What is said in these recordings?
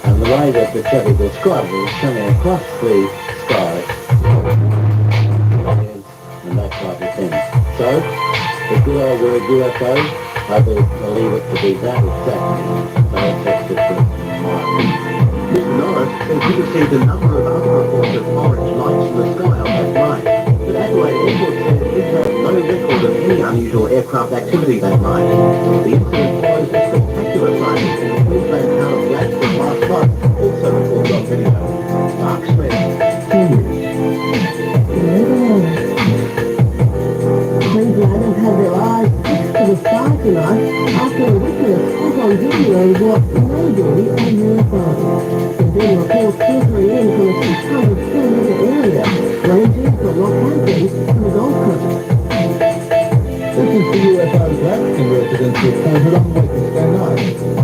And the way that the Chevy described it was coming across the sky and that type of thing. So, if you are word UFOs, I believe it to be that exactly. So that's just my opinion. Mr. Norris says he received a number of other reports of orange lights in the sky on that night. But Adelaide Airport said it has no record of any unusual aircraft activity that night. The incident follows a spectacular sighting in the Queensland town of Gladstone last month, also recorded on video. Mark Smith, Queensland have had their eyes fixed to the sky tonight after a witness caught on video what may be a UFO. There's been reports filtering in from a 600-kilometre area, ranging from Rockhampton to the Gold Coast. This is the UFO Gladstone residents reported on Wednesday night.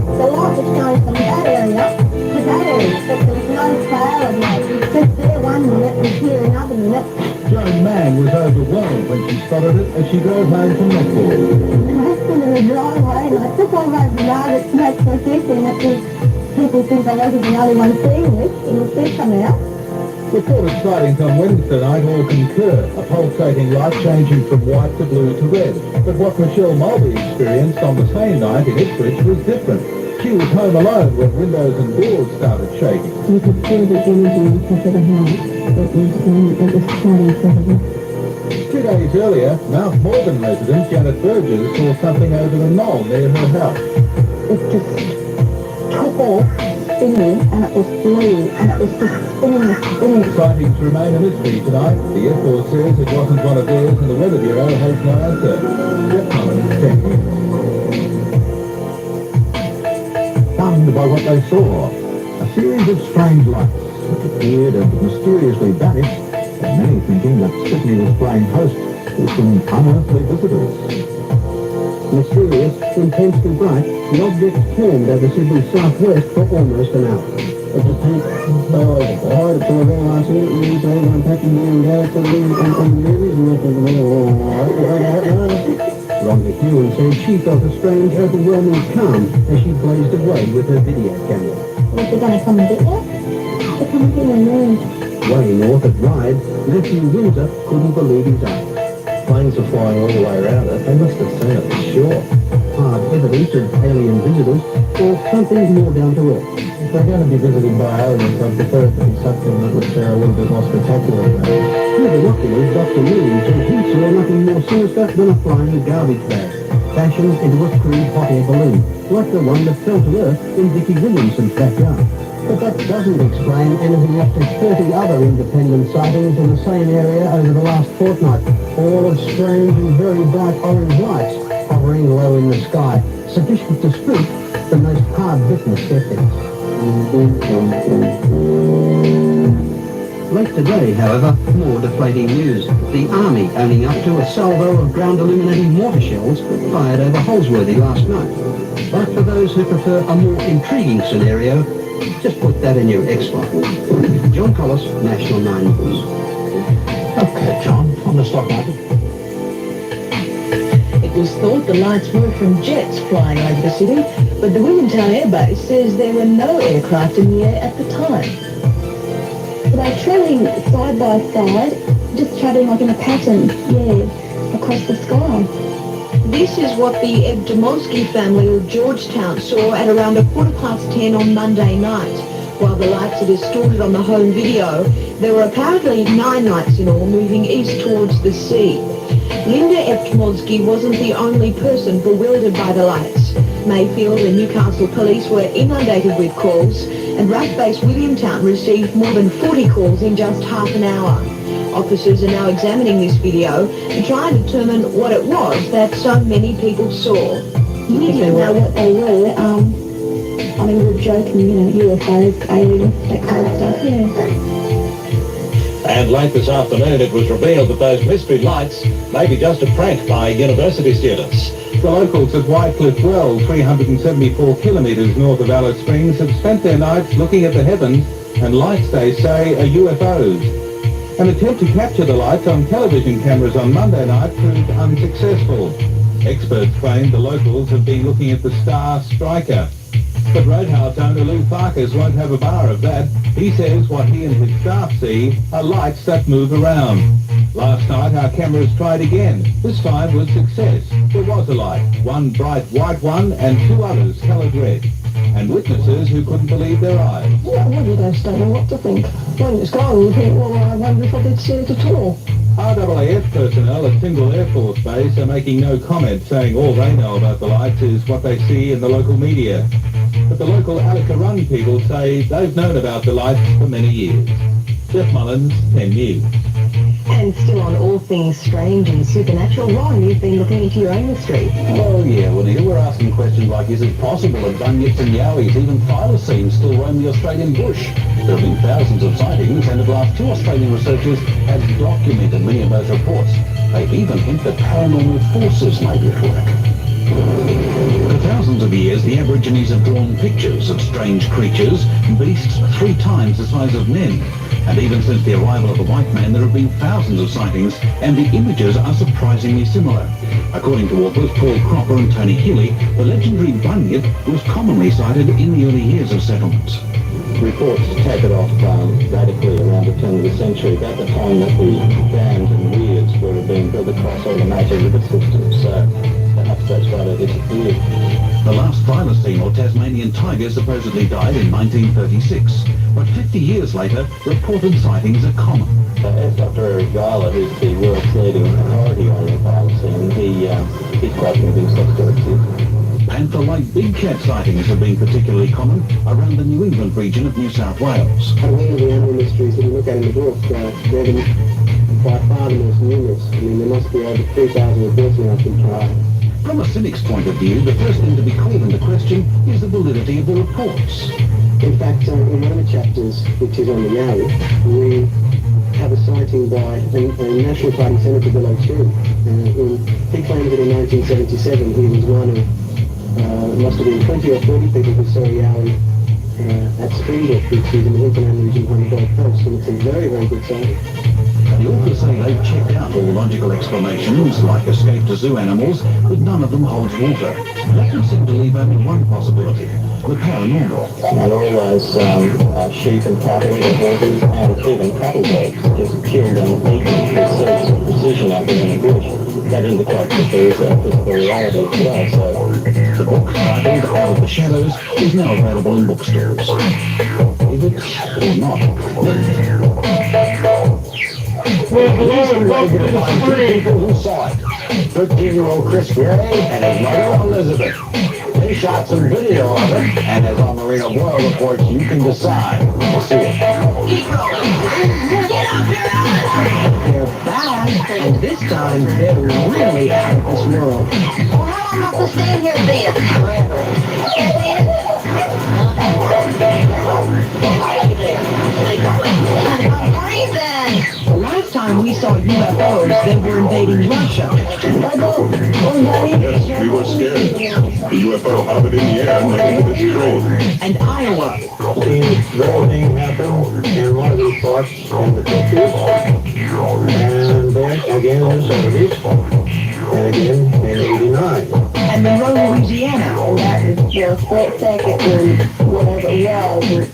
The light was showing from that area to that area, but there was no trail of light. It's just there one minute and here another minute. Joan Mann was overwhelmed when she spotted it as she drove home from netball. My husband in the driveway, and I took all over the yard. It makes no sense that people think I wasn't the only one seeing this. You'll see something else. Reported sightings on Wednesday night all concur, a pulsating light changing from white to blue to red. But what Michelle Mulvey experienced on the same night in Ipswich was different. She was home alone when windows and doors started shaking. You could feel the energy on top of the house. It was starting to 2 days earlier, Mount Morgan resident Janet Burgess saw something over the knoll near her house. It just took off, spinning, and it was blue, and it was just spinning. Sightings remain a mystery tonight. The Air Force says it wasn't one of theirs and the Weather Bureau has no answer. Thank you. Stunned by what they saw, a series of strange lights which appeared and mysteriously vanished, and many thinking that Sydney was playing host to some unearthly visitors. Mysterious, intensely bright, the object formed over Sydney southwest for almost an hour. It was paint, hard to realize it, and so I'm packing down there to Ronnie Hewan said she felt a strange, overwhelming calm as she blazed away with her video camera. Was it going to come and get us? They're coming here and there. Way north at Ryde, Matthew Windsor couldn't believe his eyes. Planes are flying all the way around it. They must have seen it for sure. Hard evidence of alien visitors or something more down to earth. If they're going to be visited by aliens, I'd prefer it to be something that was a little bit more spectacular than that. Through the binoculars, Dr. Williams said he saw nothing more sinister than a flying garbage bag, fashioned into a crude hot air balloon, like the one that fell to earth in Dickie Williamson's backyard. But that doesn't explain anything after 30 other independent sightings in the same area over the last fortnight, all of strange and very bright orange lights hovering low in the sky, sufficient to spook the most hard-bitten skeptics. Late today, however, more deflating news. The Army owning up to a salvo of ground-illuminating mortar shells fired over Holsworthy last night. But for those who prefer a more intriguing scenario, just put that in your X-File. John Collis, National 9 News. Okay, John, on the stock market. It was thought the lights were from jets flying over the city, but the Williamtown Air Base says there were no aircraft in the air at the time. They're travelling side by side, just travelling like in a pattern, across the sky. This is what the Ebdomowski family of Georgetown saw at around 10:15 on Monday night. While the lights are distorted on the home video, there were apparently 9 lights in all moving east towards the sea. Linda Ebdomowski wasn't the only person bewildered by the lights. Mayfield and Newcastle police were inundated with calls, and RAF Base Williamtown received more than 40 calls in just half an hour. Officers are now examining this video to try and determine what it was that so many people saw. You didn't know what they were. I mean, we're joking, UFOs, aliens, that kind of stuff, And late this afternoon it was revealed that those mystery lights may be just a prank by university students. The locals at Whitecliff Well, 374 kilometres north of Alice Springs, have spent their nights looking at the heavens, and lights, they say, are UFOs. An attempt to capture the lights on television cameras on Monday night proved unsuccessful. Experts claim the locals have been looking at the star Striker. But Roadhouse owner Lou Farkas won't have a bar of that. He says what he and his staff see are lights that move around. Last night our cameras tried again, this time with success. There was a light, one bright white one and two others coloured red. And witnesses who couldn't believe their eyes. Yeah, well, you just don't know what to think. When it's gone, you think, well, I wonder if I did see it at all. RAAF personnel at Tyndall Air Force Base are making no comment, saying all they know about the lights is what they see in the local media. But the local Alickarung people say they've known about the lights for many years. Jeff Mullins, 10 News. And still on all things strange and supernatural, Ron, you've been looking into your own mystery. Oh yeah, Juanita, we're asking questions like, is it possible that bunyips and yowies, even thylacines, still roam the Australian bush? There have been thousands of sightings, and at last 2 Australian researchers have documented many of those reports. They even hint that paranormal forces may be at work. For thousands of years, the Aborigines have drawn pictures of strange creatures, beasts 3 times the size of men. And even since the arrival of the white man, there have been thousands of sightings, and the images are surprisingly similar. According to authors Paul Cropper and Tony Healy, the legendary bunyip was commonly sighted in the early years of settlement. Reports tapered off radically around the turn of the century, about the time that the dams and weirs were being built across all the major river systems. So perhaps that's why they disappeared. The last thylacine or Tasmanian tiger supposedly died in 1936, but 50 years later, reported sightings are common. As Dr. Eric Geiler, who's the world's leading authority on the thylacine, he's quite convinced that still exists. Panther-like big cat sightings have been particularly common around the New England region of New South Wales. And one of the animal mysteries that we look at in the book, they're by far the most numerous. I mean, there must be over 3,000 reports now from trial. From a cynic's point of view, the first thing to be called into question is the validity of the reports. In fact, in one of the chapters, which is on the Yowie, we have a sighting by a National Party Senator below too. He claims that in 1977 he was one of, must have been 20 or 30 people who saw a Yowie at Springwood, which is in the Hinterland region on the Gold Coast, and it's a very, very good sighting. The authors say they've checked out all logical explanations, like escape to zoo animals, but none of them holds water. That would seem to leave only one possibility, the paranormal. And all those sheep and cattle and horses and even cattle dogs just killed and eaten with sense of precision out there in the bush. That indicates that there is a physical reality as well. So The book, titled Out of the Shadows, is now available in bookstores. Is it or not? people who saw it. 13-year-old Chris Gray and his mother Elizabeth. They shot some video of it, and as on Marina Boyle reports, you can decide to see it. They're bad, and this time they're really out of this world. Well, how am I supposed to stand here and see it? I'm freezing! The last time we saw UFOs, they were invading Russia. Yes, we were scared. The UFO hovered in the air and making this train. And Iowa. The thing happened in one of these parts in the 50s, and then again in the 70s, and again in 89. And Monroe, Louisiana. That was for a split second when whatever it was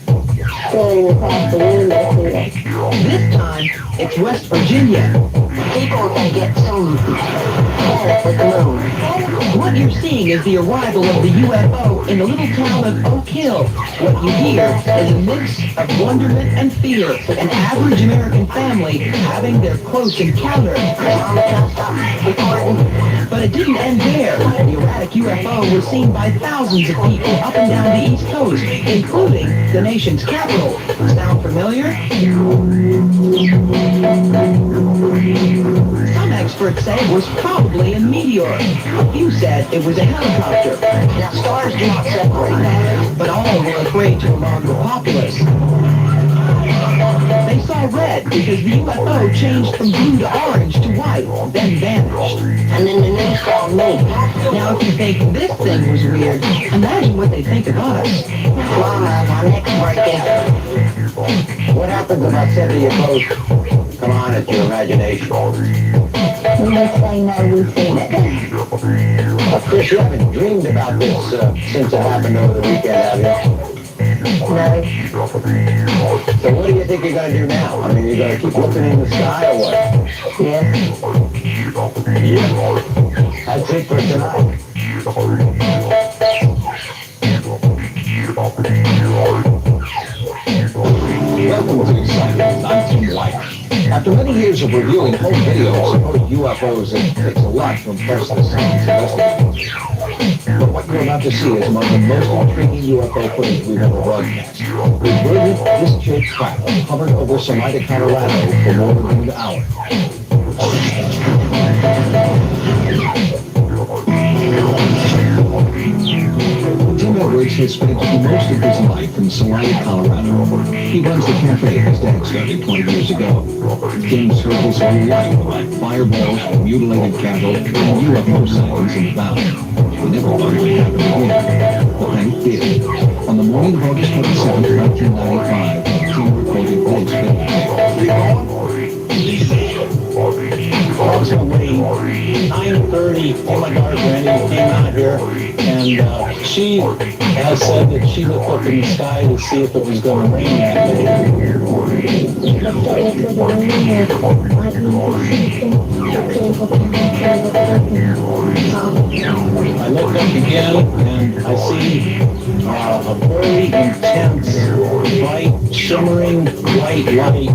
going across the window here. This time, it's West Virginia. People are going to get some panic with the moon. What you're seeing is the arrival of the UFO in the little town of Oak Hill. What you hear is a mix of wonderment and fear. An average American family having their close encounter. But it didn't end there. The erratic UFO was seen by thousands of people up and down the East Coast, including the nation's capital. Sound familiar? Some experts say it was probably a meteor. A few said it was a helicopter. Now, stars do not separate. But all were afraid to alarm the populace. They saw red because the UFO changed from blue to orange to white, then vanished. And then the news called me. Now, if you think this thing was weird, imagine what they think of us. Mama, my neck's breaking. What happens if I said to you both, come on, it's your imagination? We just say no, we've seen it. Chris, you haven't dreamed about this since it happened over the weekend, have you? No. So what do you think you're going to do now? I mean, you're going to keep looking in the sky or what? Yes. Yeah. That's it for tonight. Welcome to Excitement. I'm Tim White. After many years of reviewing home videos of UFOs, it takes a lot to impress the science investigators. But what you're about to see is among the most intriguing UFO footage we've ever broadcast. A brilliant, disc-shaped cloud hovered over Salida, Colorado for more than an hour. Tim Edwards has spent most of his life in Salida, Colorado. He runs the cafe his dad started 20 years ago. Tim's heard his whole life about fireballs, mutilated cattle, and UFO sightings in the valley. He never thought it would happen again, but then it did. On the morning of August 27, 1995, Tim recorded this video. Approximately 9:30, my daughter Brandy came out here, and she has said that she looked up in the sky to see if it was going to rain that day. I looked up again, and I see a very intense, bright, shimmering white light.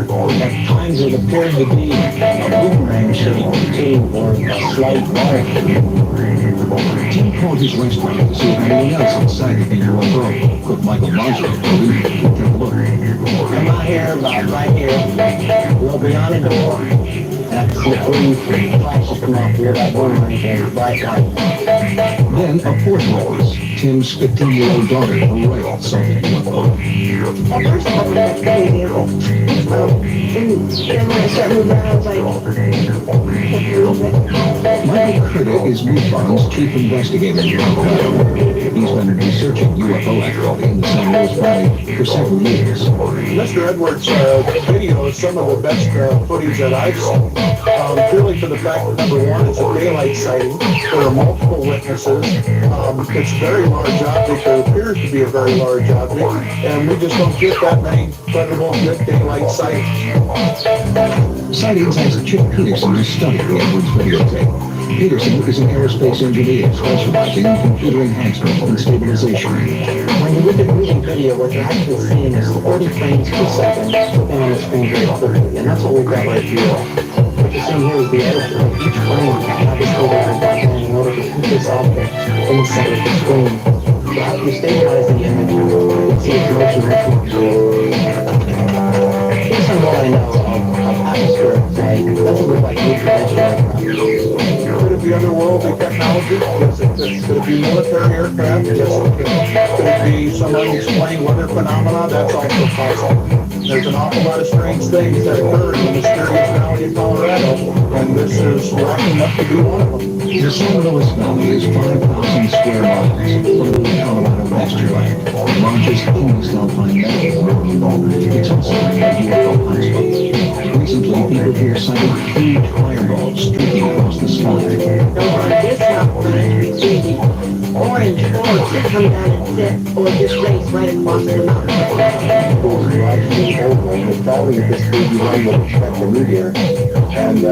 At times it appeared to be a boomerang shape too, or a slight arc. Tim called his restaurant to see if anyone else inside the UFO. But Michael Marshall told him to take a look. Come out here, about right here. We'll be on the door. That's the three flashes come off here, that boomerang and bright light. Then a fourth witness, Tim's 15-year-old daughter, Roy, saw the UFO. At first I thought that was crazy. And then when I started moving around, I was like, Michael Critter is MUFON's chief investigator in Colorado. He's been researching UFO activity in the San Luis Valley for several years. Mr. Edwards' video is some of the best footage that I've seen. Purely for the fact that, number one, it's a daylight sighting. There are multiple witnesses. It's a very large object, or appears to be a very large object, and we just don't get that many credible, good daylight sightings. Sightings has Chip Peterson to study the Edwards videotape. Peterson is an aerospace engineer specializing in computer enhancement and stabilization. When you look at moving video, what you're actually seeing is 40 frames per second flipping on the screen very quickly, and that's what we've got right here. What you're seeing here is the editor of each frame, obviously they're button in order to keep this object in the center of the screen. So after you stabilize the image, you can see its motion much more clearly. Based on what I know of atmospheric flight, it doesn't look like new conventional aircraft. Could it be otherworldly technology? Yes, it could. Could it be military aircraft? Yes, it could. Could it be some unexplained weather phenomena? That's also possible. There's an awful lot of strange things that occur in the mysterious valley of Colorado, and this is racking up to be one of them. The San Luis Valley is 5,000 square miles from the Colorado Masterland, the largest English alpine meadow. It's also a UFO hotspot. Recently, people here sighted huge fireballs streaking across the sky. this mountain, see the orange orbs that come down and sit, or just race right across the mountain. It's probably at the speed you run would expect to move here. And we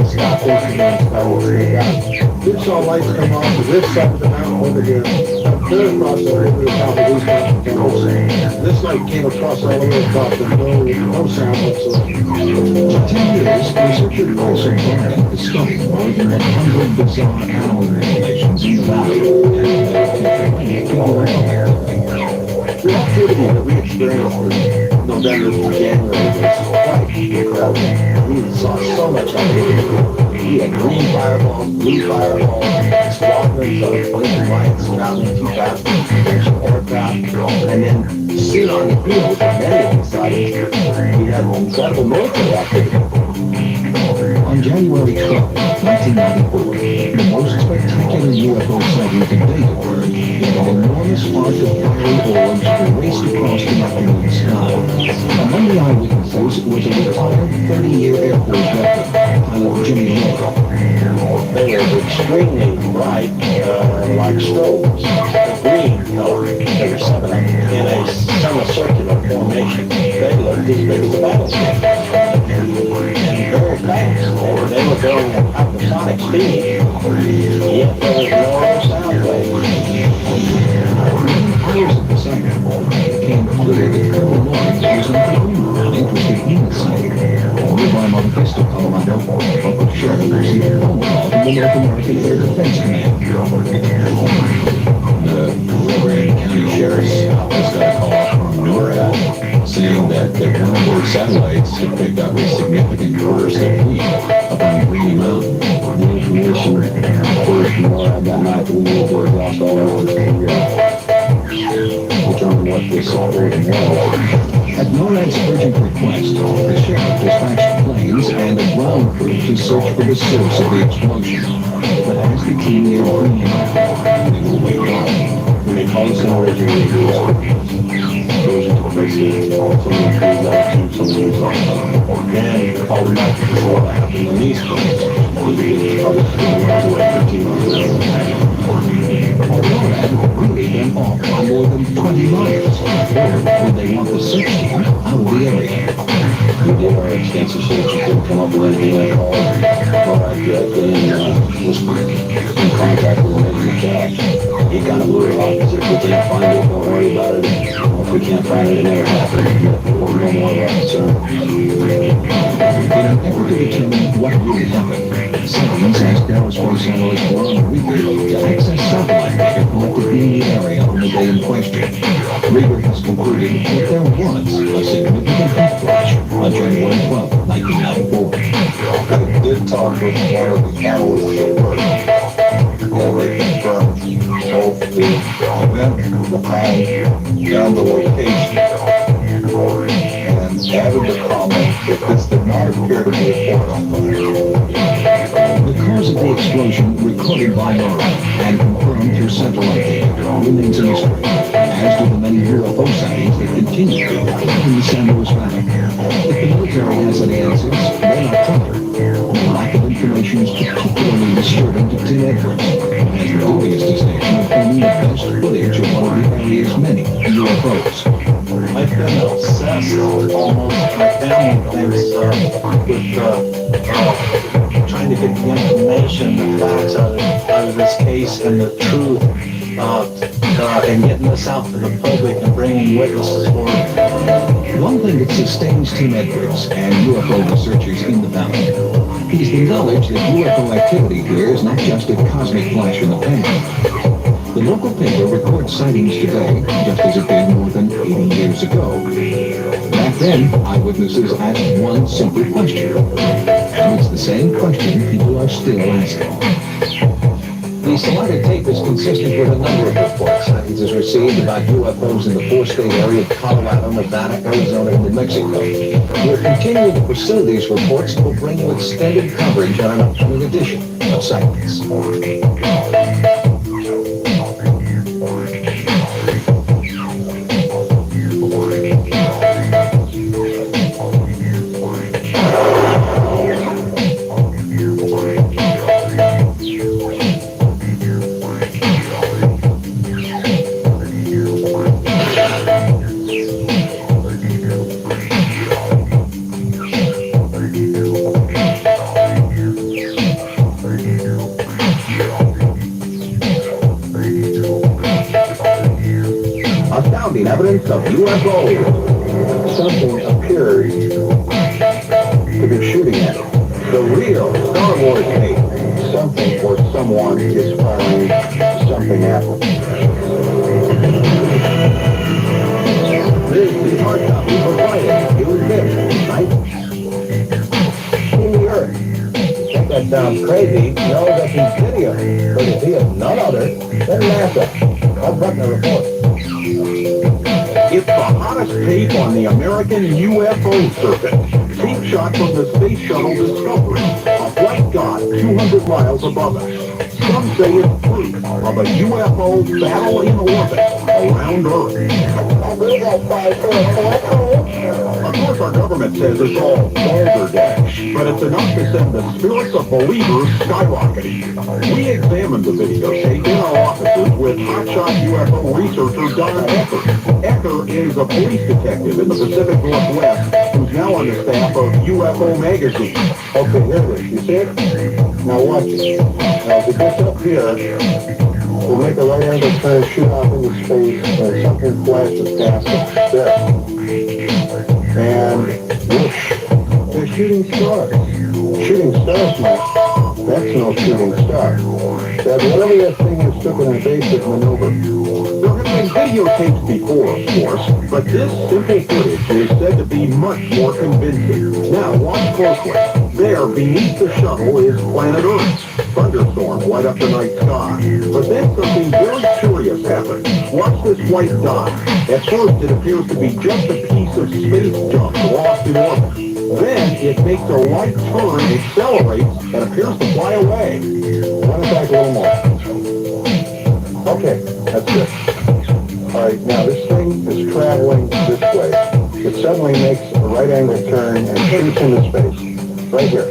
stopped this and then started straight out. We saw lights come off of this side of the mountain over here. They're across the way to the top of these mountains. This light came across all the way across the road with no sound whatsoever. For 10 years, researchers also planned to study more than 100 bizarre animal manipulations in the valley. The activity that we experienced in November through January was quite incredible. We saw so much activity. We had green fireballs, blue fireballs, squadrons of blinking lights surrounding 2,000 conventional aircraft, and then seen on the field of many of these sightings, we had incredible military activity. On January 12, 1994, the most spectacular UFO sighting to date occurred when an enormous arc of fiery orbs raced across the afternoon sky. Among the eyewitnesses was a retired 30-year Air Force veteran, pilot Jimmy Miller. They were extremely bright, like strobes, green color. There were 7 of them in a semicircular formation. They looked as big as a battleship. And very fast. They were going at hypersonic speed. Yet there was no sound wave. Hours of the sighting, it became clear that Colonel Lawrence was not the only one interested in the sighting. Nearby Monte Vista, Colorado, local sheriff received a phone call from the North American Air Defense Command. The Reverend County Sheriff's Office got a call from NORAD saying that one of their satellites had picked up a significant burst of heat up on Green Mountain. The information first from NORAD that night, we knew there was lost all over to determine what this operation was. At NORAD's urgent request, the sheriff dispatched planes and a ground crew to search for the source of the explosion. But as the team neared Green Mountain, they were way off. When they called us in originally, it was explosion took place here. Some of the trees out, some of the trees off. Then called them back before what happened in the East Coast. It was probably 15 miles away, 15 miles away. NORAD really went off by more than 20 miles. Where would they want the search team out of the area? We did our extensive search and couldn't come up with anything at all. NORAD directly was in contact with an agent Josh. He kind of blew it off and said, if we can't find it, don't worry about it. If we can't find it, it never happened. We'll know more about it soon. In an effort to determine what really happened, Simmons asked aerospace analyst Ron Rieger to access satellite data collected in the area on the day in question. Rieger has concluded that there was a significant heat flash on January 12, 1994. I did talk with one of the analysts at work. And they confirmed both the event, the time, and the location. And added the comment that this did not appear to be a forest fire. The cause of the explosion, recorded by NORAD and confirmed through satellite data, remains a mystery, as do the many UFO sightings that continue in the San Luis Valley. If the military has any answers, they're not covered. The lack of information is particularly disturbing to Tim Edwards, as the dubious distinction of owning the best footage of one of the area's many UFOs. I've been obsessed almost, my family thinks, with trying to get the information, the facts out of this case and the truth, and getting this out to the public and bringing witnesses forward. One thing that sustains Tim Edwards and UFO researchers in the valley is the knowledge that UFO activity here is not just a cosmic flash in the pan. The local paper records sightings today just as it did more than 80 years ago. Back then, eyewitnesses asked one simple question, and it's the same question people are still asking. The selected tape is consistent with a number of reports sightings has received about UFOs in the 4-state area of Colorado, Nevada, Arizona, and New Mexico. We're continuing to pursue these reports and will bring you extended coverage on an upcoming edition of Sightings. Astounding evidence of UFO. Something appears to be shooting at it. The real Star Wars tape. Something or someone is firing something at it. These hard copies were playing. It was this, right? In the earth. Think that sounds crazy. No, that's his video. But if he is none other than NASA. I'll button the report. It's the hottest tape on the American UFO circuit. Peak shot from the space shuttle Discovery, a white dot 200 miles above us. Some say it's proof of a UFO battle in orbit around Earth. I believe that's why Of course, our government says it's all balderdash, but it's enough to send the spirits of believers skyrocketing. We examined the videotape in our offices with hotshot UFO researcher Don Ecker. Ecker is a police detective in the Pacific Northwest who's now on the staff of UFO magazine. Okay, here it is. You see it? Now watch it. Now if it gets up here, we'll make a right angle turn, shoot off into space, and something flashes past us. There. And whoosh. They're shooting stars. Shooting stars, Mike. That's no shooting star. That whatever that thing is took an evasive maneuver. There have been videotapes before, of course, but this simple footage is said to be much more convincing. Now, watch closely. There, beneath the shuttle, is planet Earth. Thunderstorms light up the night sky. But then something very curious happens. Watch this white dot. At first, it appears to be just a piece of space junk lost in orbit. Then, it makes a right turn, accelerates, and appears to fly away. Run it back a little more. Okay, that's it. All right, now this thing is traveling this way. It suddenly makes a right angle turn and shoots into space. Right here.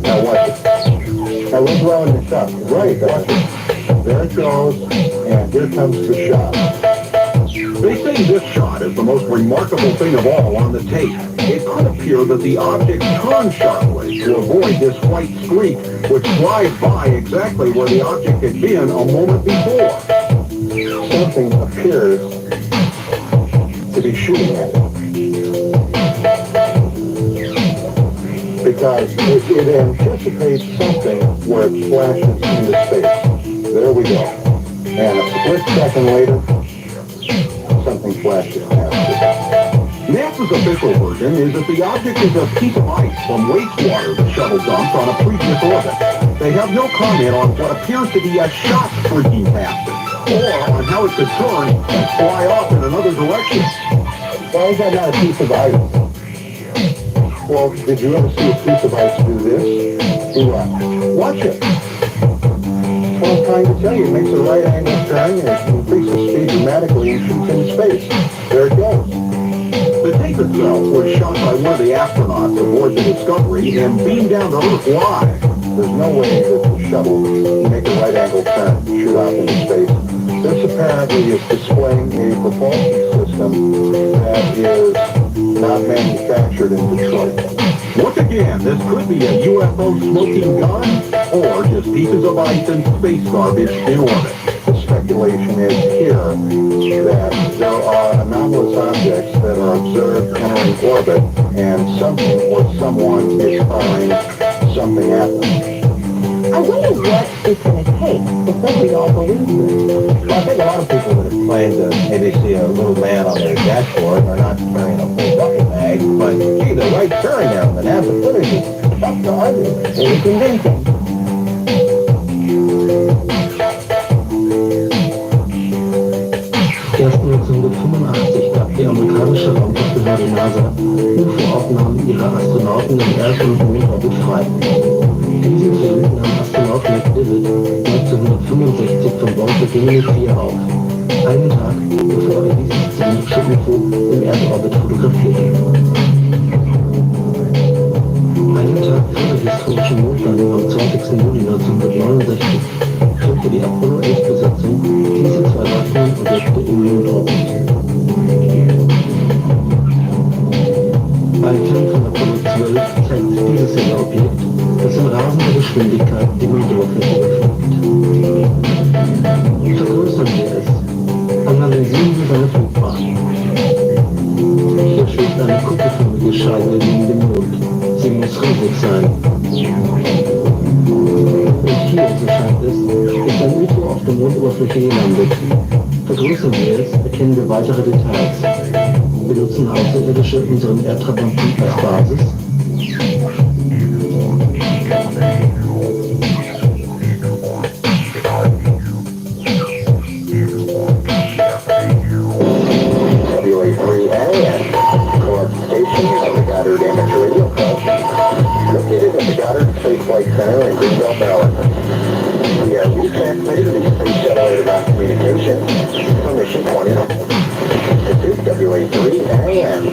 Now watch it. Now we're drawing the shot. Right, watch it. There it goes, and here comes the shot. They say this shot is the most remarkable thing of all on the tape. It could appear that the object turned sharply to avoid this white streak, which flies by exactly where the object had been a moment before. Something appears to be shooting at it. Because it anticipates something where it flashes into space. There we go. And a split second later, something flashes past it. NASA's official version is that the object is a piece of ice from wastewater the shuttle dumped on a previous orbit. They have no comment on what appears to be a shot streaking past it, or on how it could turn and fly off in another direction. Why is that not a piece of ice? Well, did you ever see a piece of ice do this? Do what? Watch it. That's what I'm trying to tell you. It makes a right angle turn and it increases speed dramatically and shoots into space. There it goes. The tape itself was shot by one of the astronauts aboard the Discovery and beamed down to Earth live. There's no way that the shuttle can make a right angle turn and shoot off into space. This apparently is displaying a propulsion system that is not manufactured in Detroit. Once again, this could be a UFO smoking gun or just pieces of ice and space garbage in orbit. The speculation is here that there are anomalous objects that are observed entering orbit and something or someone is throwing something at them. I wonder what it's going to take before we all believe this. Well, I think a lot of people that have claimed to maybe see a little man on their dashboard are not carrying a full bucket bag, but gee, the right turn there on the NASA footage is tough to argue. It's convincing. Erst 1985 gab die amerikanische Raumfahrtbehörde NASA UFO-Aufnahmen ihrer Astronauten im Erd- und Mondorbit frei. Diesen Film nahm Astronaut McDivitt 1965 vom Bord der Gemini 4 auf. Einen Tag, bevor er dieses zylindrische UFO im Erdorbit fotografierte. Einen Tag vor der historischen Mondlandung am 20. Juli 1969 filmte die Apollo 11-Besatzung diese zwei leuchtenden Objekte im Mondorbit. Ein Film von Apollo 12 zeigt dieses helle Objekt, das in rasender Geschwindigkeit die Mondoberfläche überfliegt. Vergrößern wir es. Analysieren wir seine Flugbahn. Hier schwebt eine kuppelförmige Scheibe neben dem Mond. Sie muss riesig sein. Und hier, so scheint es, ist ein UFO auf der Mondoberfläche gelandet. Vergrößern wir es, erkennen wir weitere Details. Benutzen Außerirdische unseren Erdtrabanten als Basis? February 3 a.m. Court Station of the Goddard Amateur Flight Center in Greenville, Maryland. We are retransmitting the space shuttle airborne communication from Mission 29. This is WA3 AM.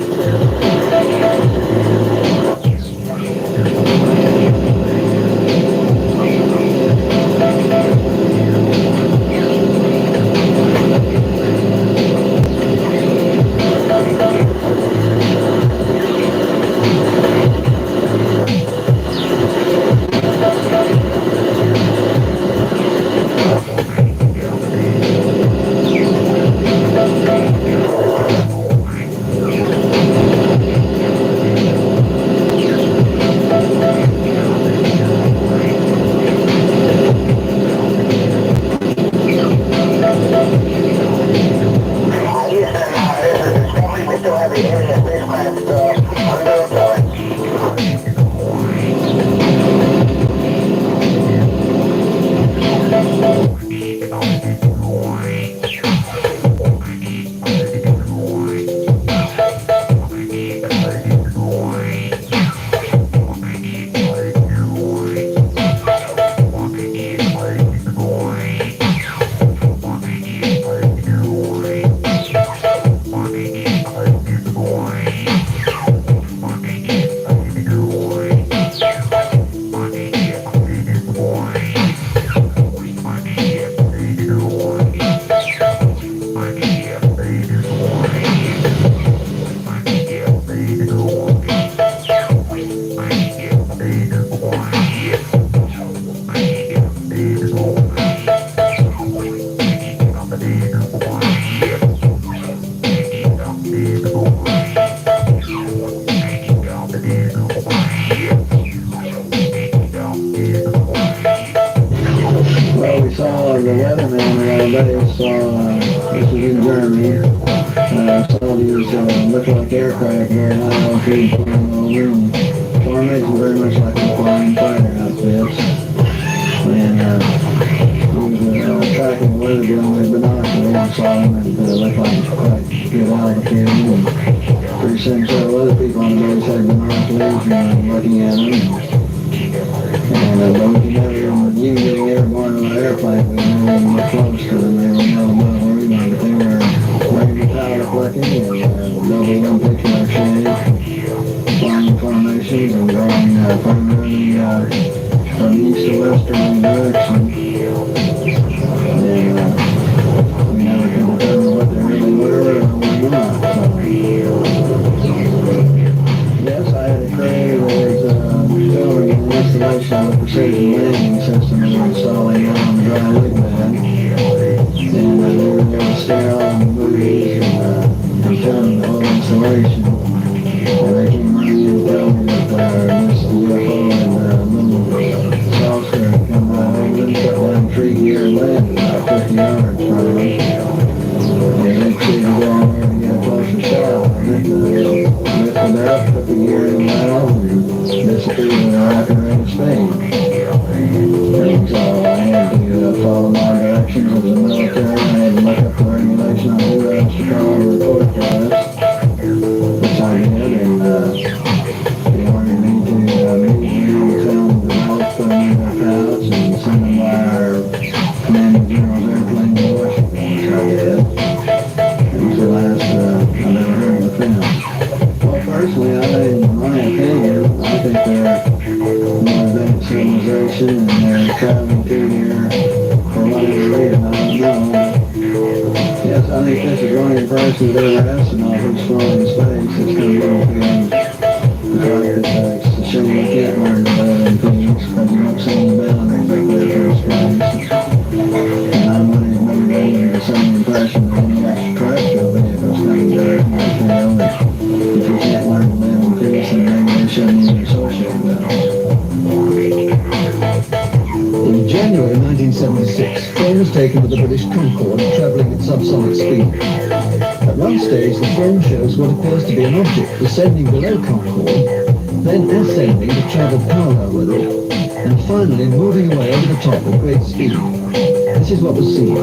Taken with the British Concorde travelling at subsonic speed. At one stage, the film shows what appears to be an object descending below Concorde, then ascending to travel parallel with it, and finally moving away over the top at great speed. This is what was seen.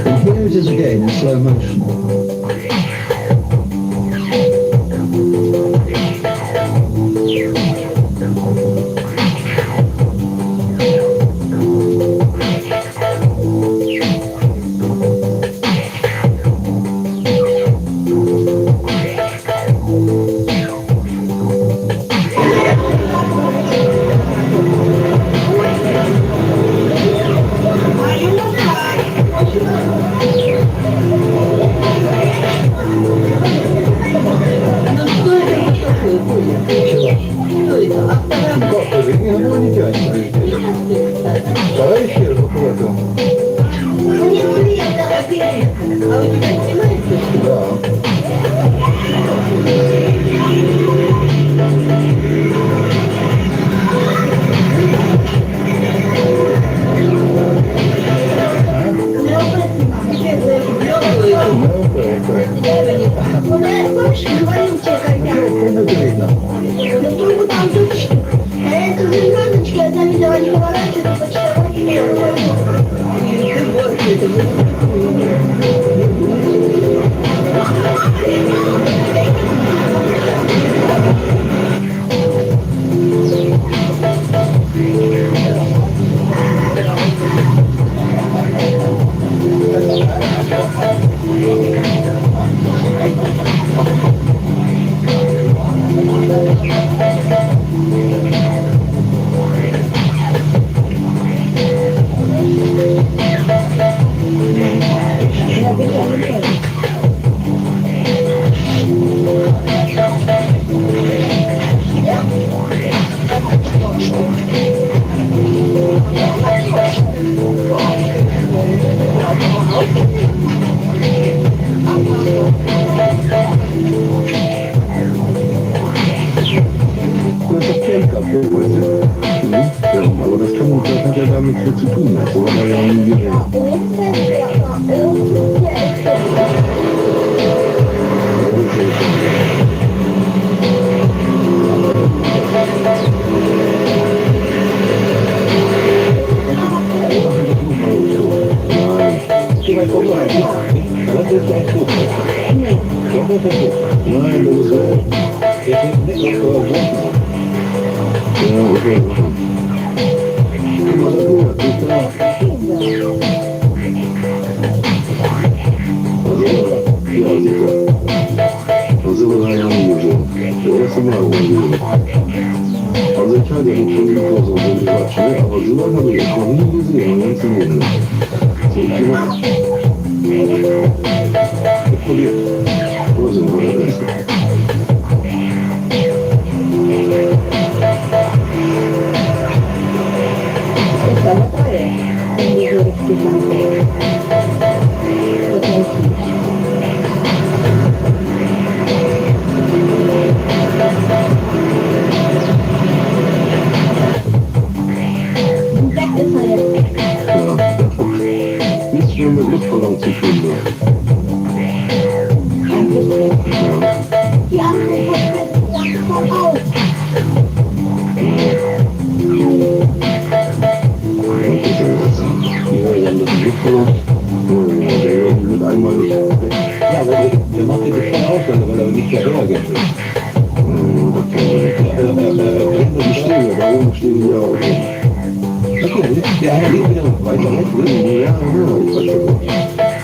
And here it is again in slow motion. Товарищи, руководитель. Aber das hat ja damit viel zu tun. Das war ja nie gesehen. Nein, das ist ja, okay. Also war ja nie gesehen. Das erste Mal gesehen. Also ich hatte ja schon ufos und so Quatsch, ne? Aber sowas habe ich noch nie gesehen, im ganzen Leben. So, ich probiert. Wo sind wir denn? Nichts mehr mit Luftballon zu tun. Ja. Mit einmal nicht. Ja, aber der macht die schon aus, weil er nicht mehr reagiert wird. Die stehen ja, da oben stehen die auch. Okay, der eine geht wieder weiter. Ja,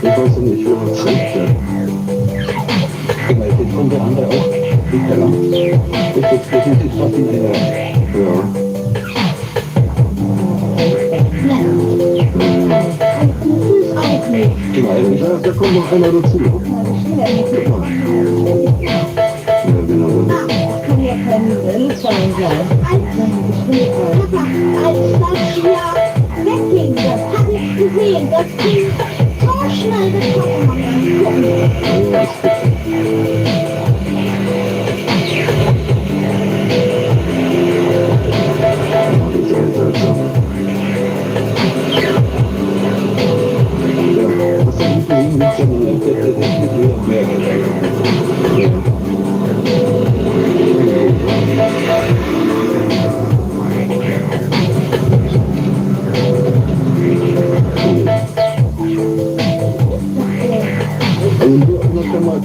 ich weiß nicht, wer das zeigt. Guck mal, jetzt kommt der andere auch. Liegt da lang. Das ist jetzt fast in der... Ja. Da kommt noch einer dazu. Ja, genau. Kann ja kein Grenzfall sein. Als das hier wegging, das habe ich gesehen. Das ging so schnell gekommen.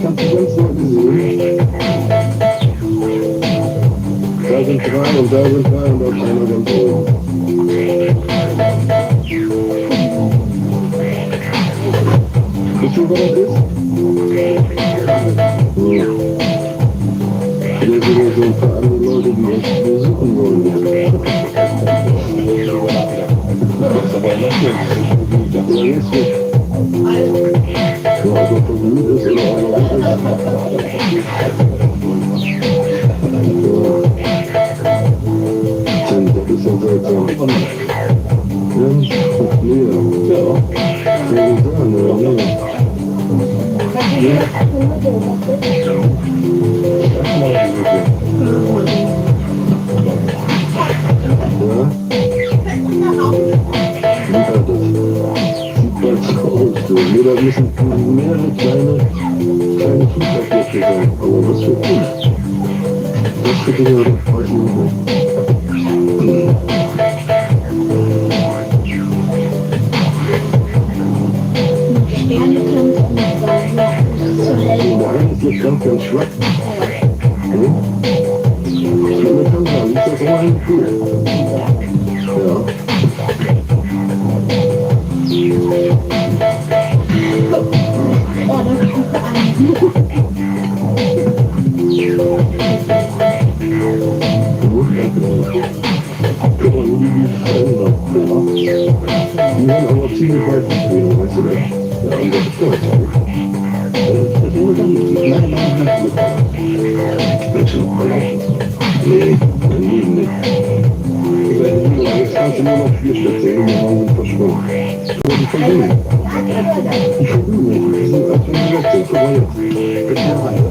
Kannst du ganz Leute sehen? Da sind drei und da sind drei und da ist einer ganz oben. Wisst ihr, was das ist? Ja. Das sind wieder so ein paar andere Leute, die echt besuchen wollen. Ja, jetzt wird. Ja, also verblüht ist oder auch noch ist. Das ist ja seltsam. Da müssen mehrere kleine Flugobjekte sein. Aber was für Dinge? Was für Dinge habe ich heute nicht. Sterne können es nicht sein, ja. So hell. Der eine ist jetzt ganz schwach. Sterne kann sein, ist das auch ein Kühl? Ja. Oh, das ist ein. Guck mal, wie die verändert. Die waren aber ziemlich weit gesehen, weißt du das? Ja, und das ist doch nicht. Das ist nur dann, nein, Willst du noch verlaufen? Nee, dann liegen nicht. Jetzt kannst du nur noch 4 Stück sehen, und dann sind verschwunden. Aber die verlieren. Die verlieren nicht. Die sind, als wenn die weg sind. Guck mal jetzt. Das ist noch einer.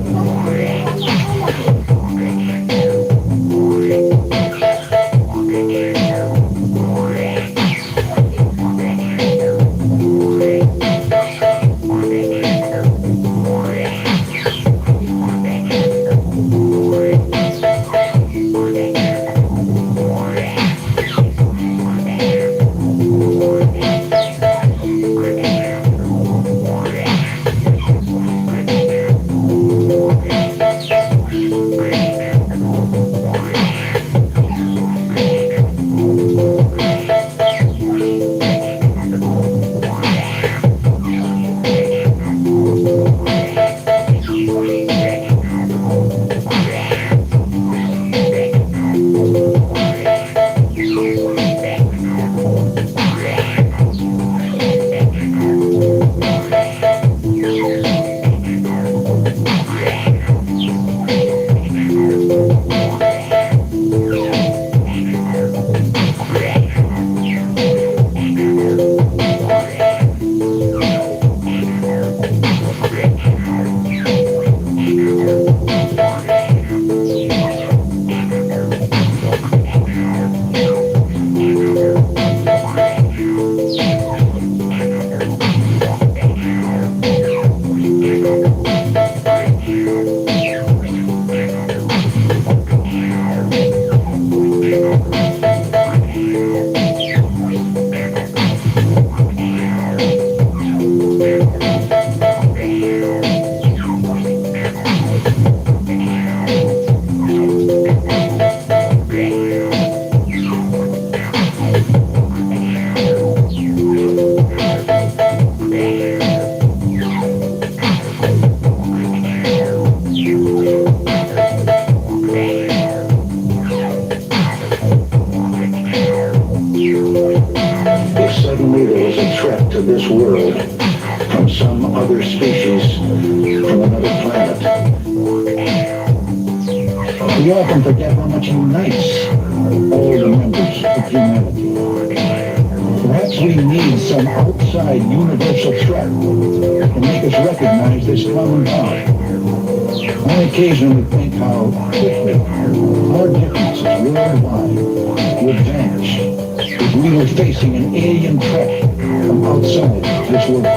Suddenly there was a threat to this world from some other species from another planet. We often forget how much unites all the members of humanity. Perhaps we need some outside universal threat to make us recognize this common bond. I occasionally think how quickly our differences worldwide would vanish if we were facing an alien threat from outside this world.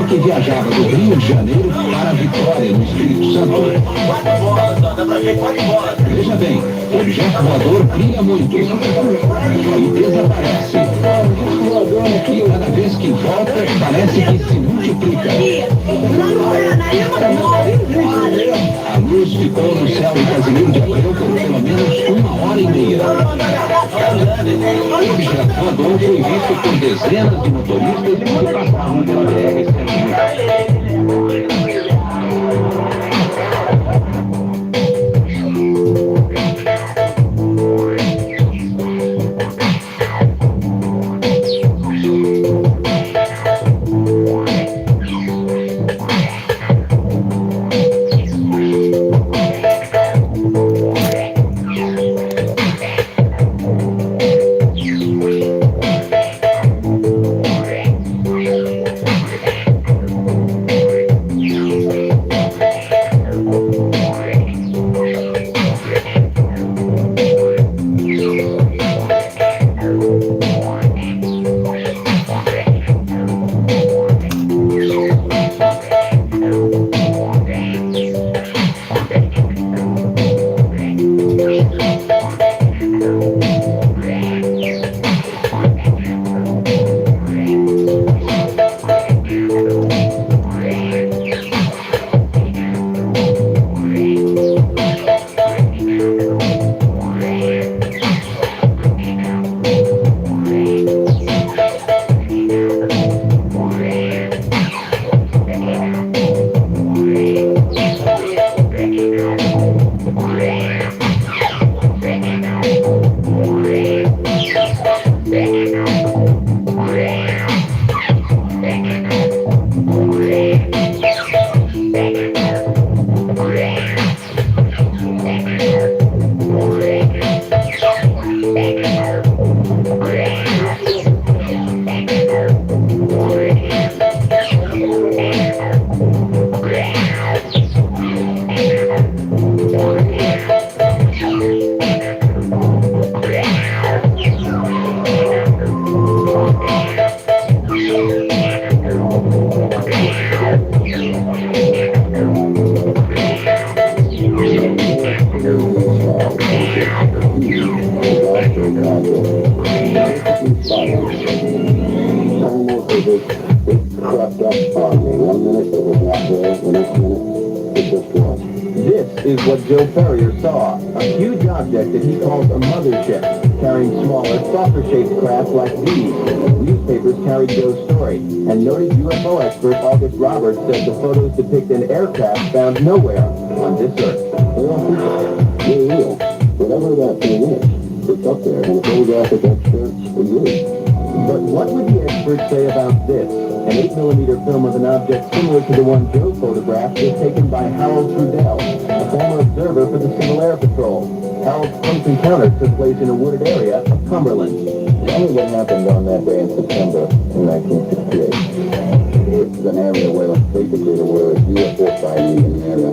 que viajava do Rio de Janeiro para Vitória, no Espírito Santo. Veja bem, o objeto voador brilha muito e desaparece. E cada vez que volta, parece que se multiplica. A luz ficou no céu de Casimiro de Abreu por pelo menos 1h30. O objeto voador foi visto por dezenas de motoristas que passavam pela BR-101. This is what Joe Ferrier saw, a huge object that he calls a mothership, carrying smaller, saucer-shaped craft like these. Newspapers carried Joe's story, and noted UFO expert August Roberts said the photos depict an aircraft found nowhere on this Earth. They're real. Whatever that thing is, it's up there, and photographic experts agree. But what would the experts say about this? An 8mm film of an object similar to the one Joe photographed was taken by Harold Trudell, a former observer for the Civil Air Patrol. Harold's close encounter took place in a wooded area of Cumberland. Tell me what happened on that day in September in 1968. This is an area where basically there were UFO sightings in the area.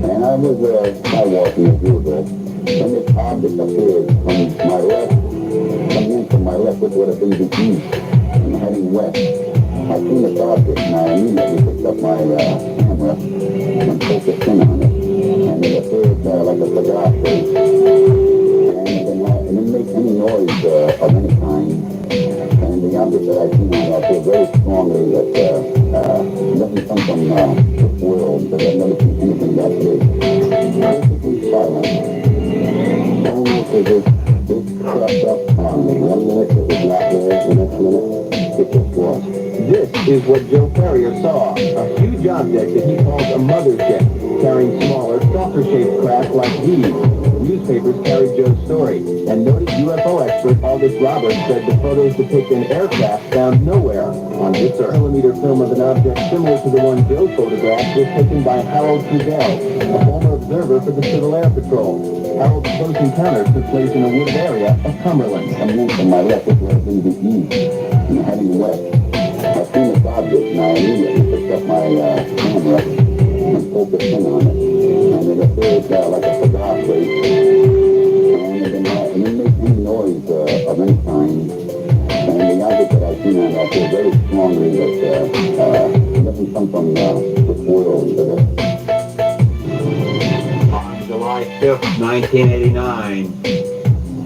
And I was walking as usual, and this object appeared from my left, coming in from my left, which would have been the east, and heading west. I seen this object, and I immediately picked up my camera and focused in on it. And it appeared like a cigar shape, and it didn't make any noise of any kind. And the object that I seen on it, I feel very strongly that it doesn't come from this world, because I've never seen anything that big. Perfectly silent. Almost as if it crept up on me. 1 minute it was not there, the next minute it just was. This is what Joe Ferrier saw, a huge object that he calls a mothership, carrying smaller, saucer-shaped craft like these. Newspapers carried Joe's story, and noted UFO expert August Roberts said the photos depict an aircraft found nowhere on this Earth. 8mm film of an object similar to the one Joe photographed was taken by Harold Trudell, a former observer for the Civil Air Patrol. Harold's close encounter took place in a wooded area of Cumberland. Coming in from my left, which would have been the east, and heading west. I seen this object, and I immediately picked up my camera and focused in on it. And it appeared like a cigar shape, and it didn't make any noise of any kind. And the object that I seen on it, I feel very strongly that it doesn't doesn't come from the world, does it? On July 5th, 1989,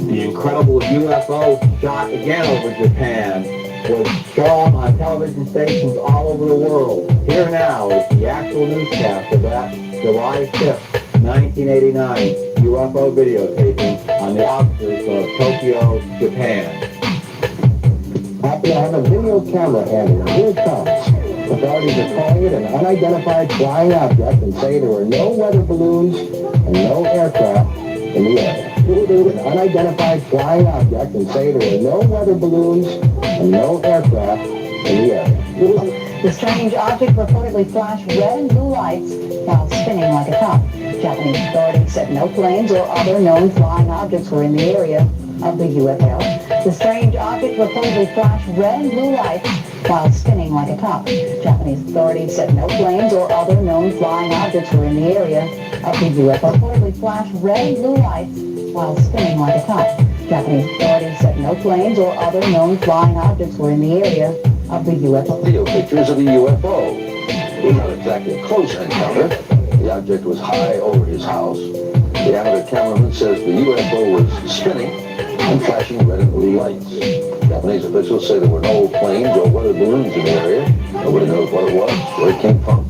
the incredible UFO shot again over Japan was shown on television stations all over the world. Here now is the actual newscast of that July 5th, 1989 UFO videotaping on the outskirts of Tokyo, Japan. Happen to have a video camera handy, and here it comes. Authorities are calling it an unidentified flying object and say there were no weather balloons and no aircraft in the area. An unidentified flying object and say there were no weather balloons and no aircraft in the area. The strange object reportedly flashed red and blue lights while spinning like a top. Japanese authorities said no planes or other known flying objects were in the area of the UFO. The strange object reportedly flashed red and blue lights while spinning like a top. Japanese authorities said no planes or other known flying objects were in the area of the UFO. Reportedly flashed red and blue lights while spinning like a top. Japanese authorities said no planes or other known flying objects were in the area of the UFO. Video pictures of the UFO. It was not exactly a close encounter. The object was high over his house. The amateur cameraman says the UFO was spinning and flashing red and blue lights. Japanese officials say there were no planes or weather balloons in the area. Nobody knows what it was, where it came from.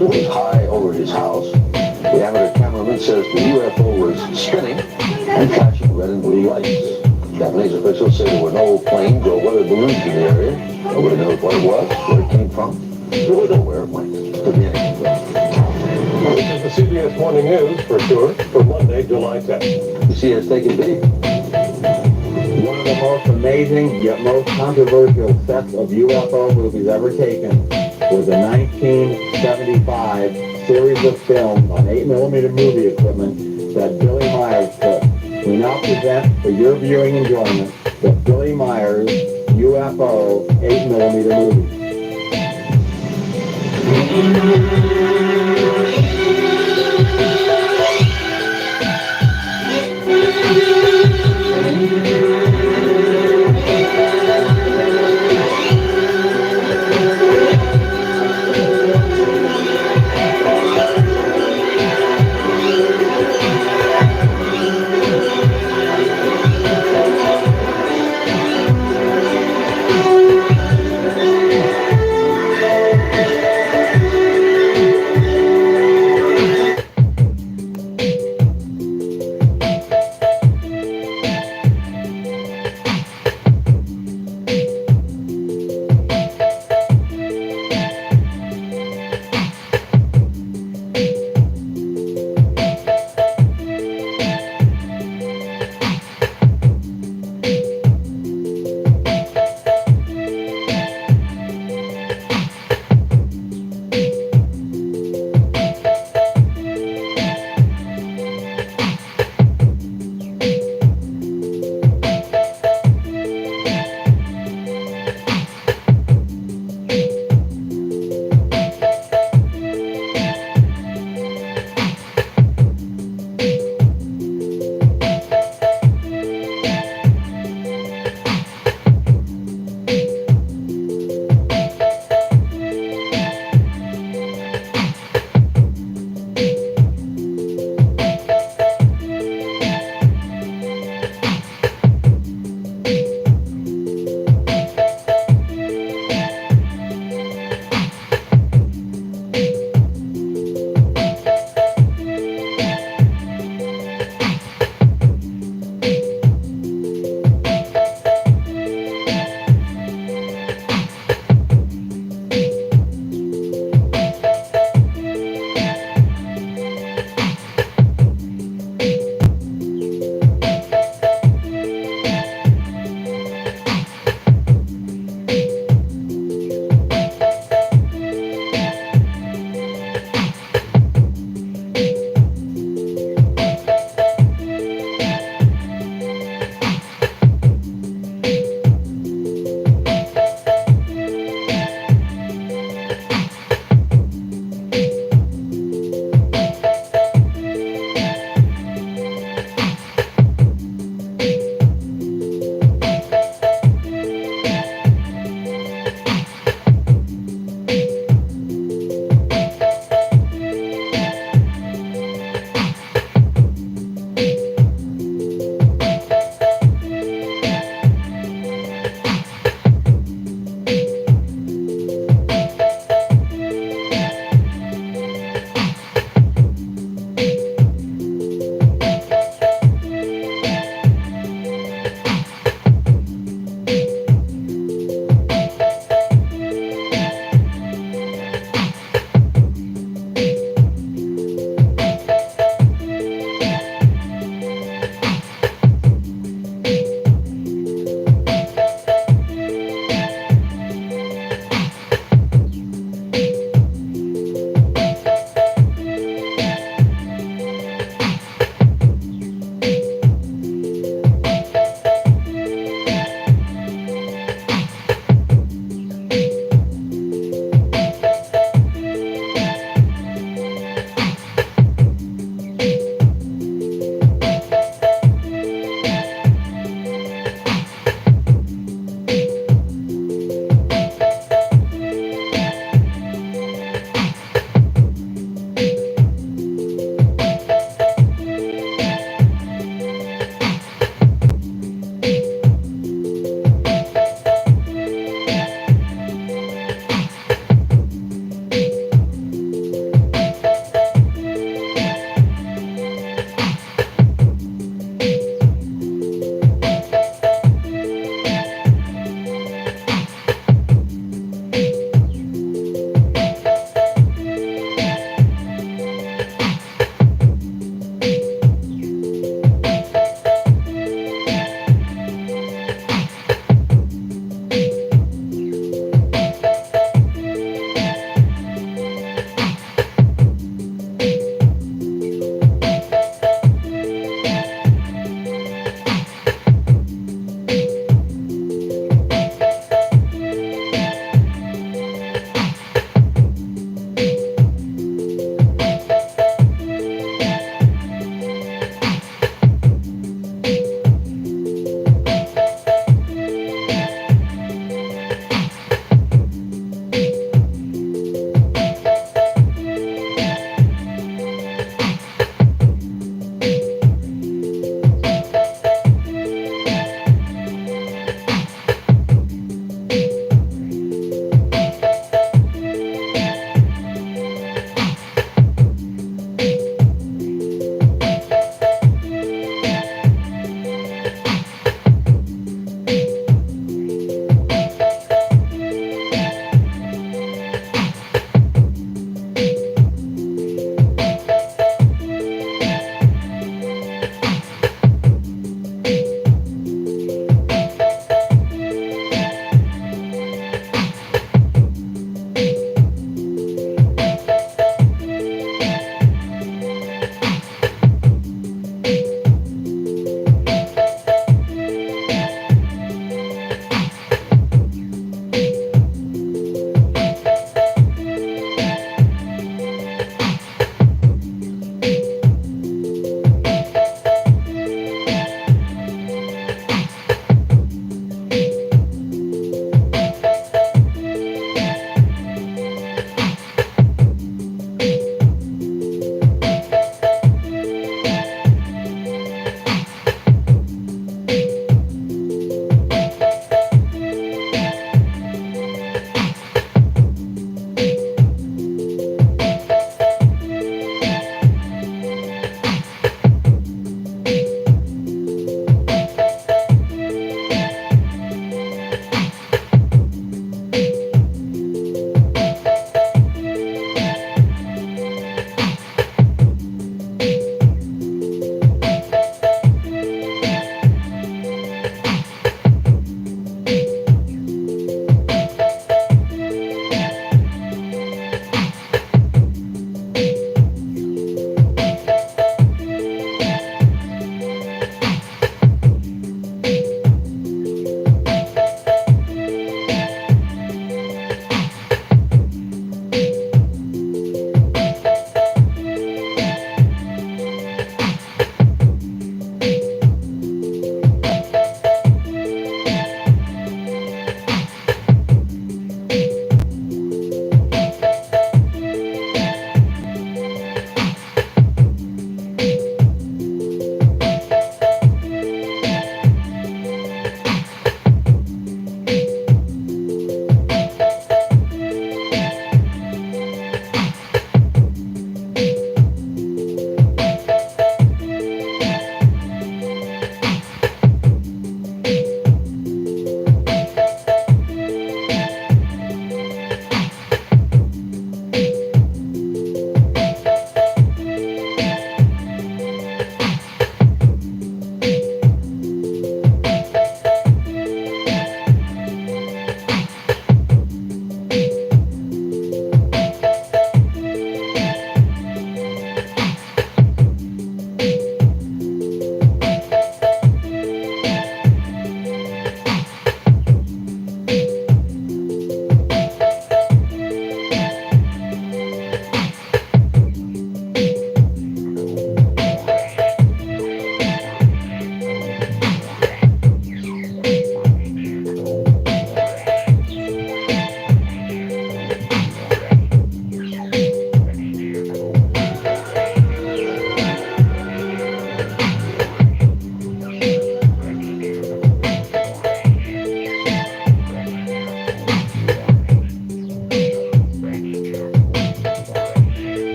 It was high over his house. The amateur cameraman says the UFO was spinning and flashing red and blue lights. Japanese officials say there were no planes or weather balloons in the area. Nobody knows what it was, where it came from. Nobody knows where it went. Could be anything. Well, this is the CBS Morning News, for sure, for Monday, July 10th. You see us taking video. One of the most amazing yet most controversial sets of UFO movies ever taken was a 1975 series of films on 8mm movie equipment that Billy Myers took. We now present for your viewing enjoyment the Billy Myers UFO 8mm movie.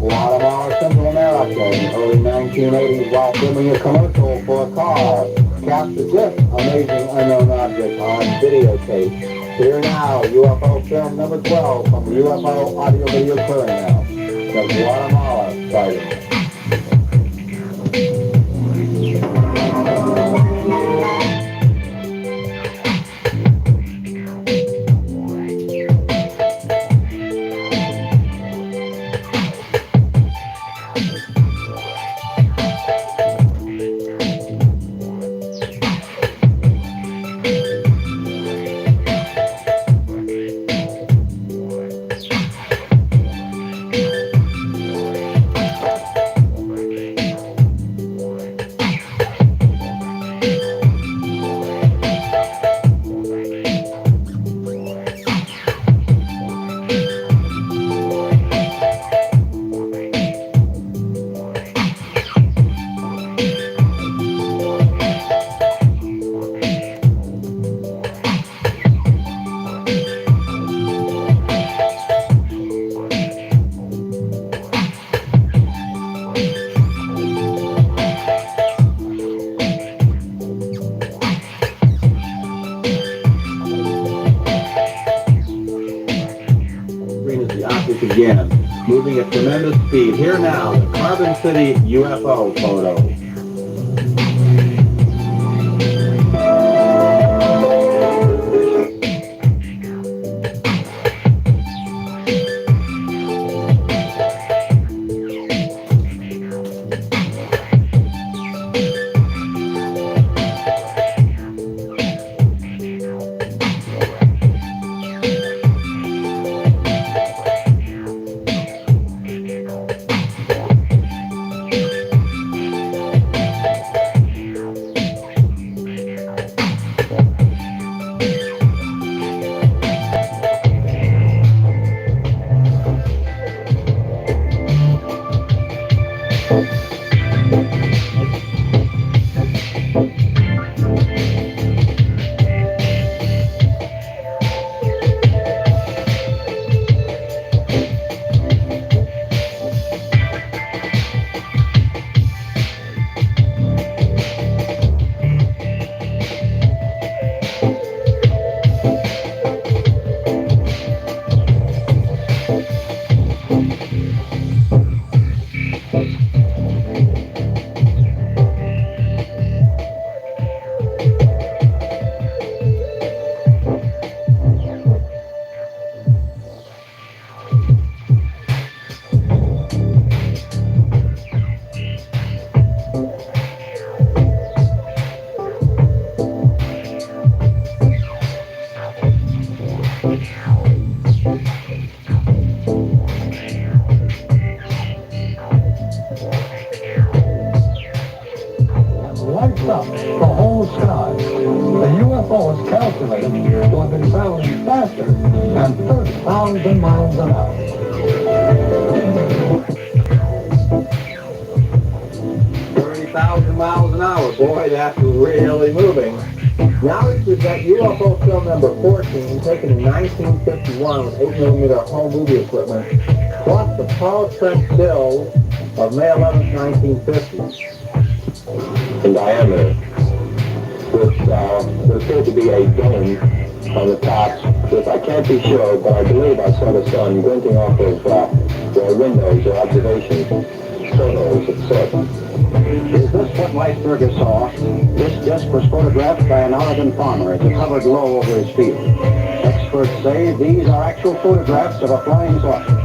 Guatemala, Central America in the early 1980s while filming a commercial for a car. Captured this amazing unknown object on videotape. Here now, UFO film number 12 from the UFO audio video clearinghouse. The Guatemala sighting. Again, moving at tremendous speed. Here now, the Carbon City UFO photo. Lights up the whole sky. The UFO is calculated to have been traveling faster than 30,000 miles an hour. 30,000 miles an hour. Boy, that's really moving. Now we present UFO film number 14, taken in 1951 with 8mm home movie equipment, plus the Paul Trent still of May 11, 1950. In diameter, which there's going to be a dome on the top, which I can't be sure, but I believe I saw the sun glinting off of the windows or observation photos, etc. Is this what Weisberger saw? This disc was photographed by an Oregon farmer as it hovered low over his field. Experts say these are actual photographs of a flying saucer.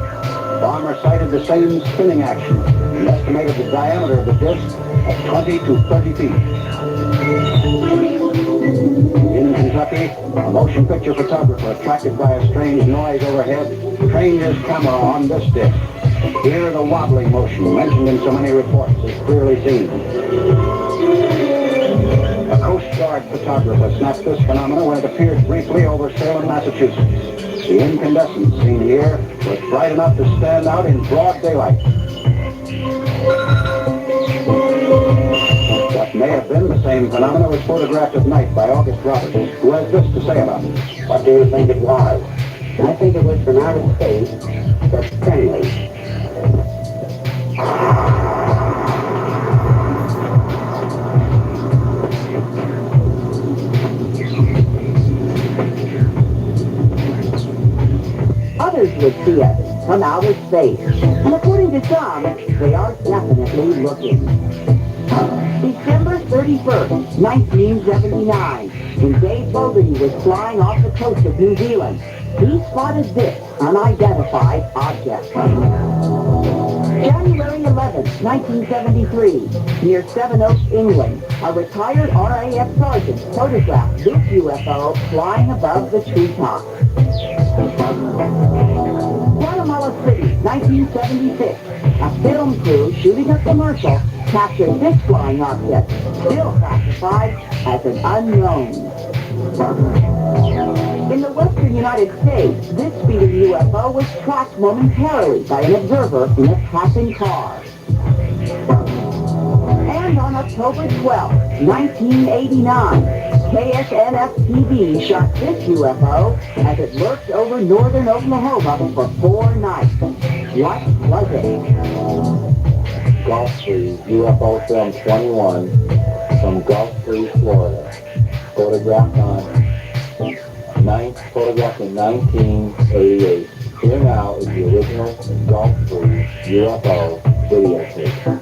Farmer cited the same spinning action and estimated the diameter of the disc at 20 to 30 feet. In Kentucky, a motion picture photographer attracted by a strange noise overhead trained his camera on this disc. Here the wobbling motion mentioned in so many reports is clearly seen. A Coast Guard photographer snapped this phenomenon when it appeared briefly over Salem, Massachusetts. The incandescent seen here was bright enough to stand out in broad daylight. What may have been the same phenomenon was photographed at night by August Roberts, who has this to say about it. What do you think it was? I think it was from outer space, but friendly. from outer space. And according to some, they are definitely looking. December 31st, 1979, when Dave Bowlby was flying off the coast of New Zealand, he spotted this unidentified object. January 11th, 1973, near Sevenoaks, England, a retired RAF sergeant photographed this UFO flying above the treetops. Guatemala City, 1976, a film crew shooting a commercial captured this flying object, still classified as an unknown. In the western United States, this speeding UFO was tracked momentarily by an observer in a passing car. And on October 12, 1989, KSNF-TV shot this UFO as it lurked over northern Oklahoma for 4 nights. What was it? Gulf Breeze, UFO Film 21 from Gulf Breeze, Florida. Photographed in 1988. Here now is the original Gulf Breeze UFO videotape.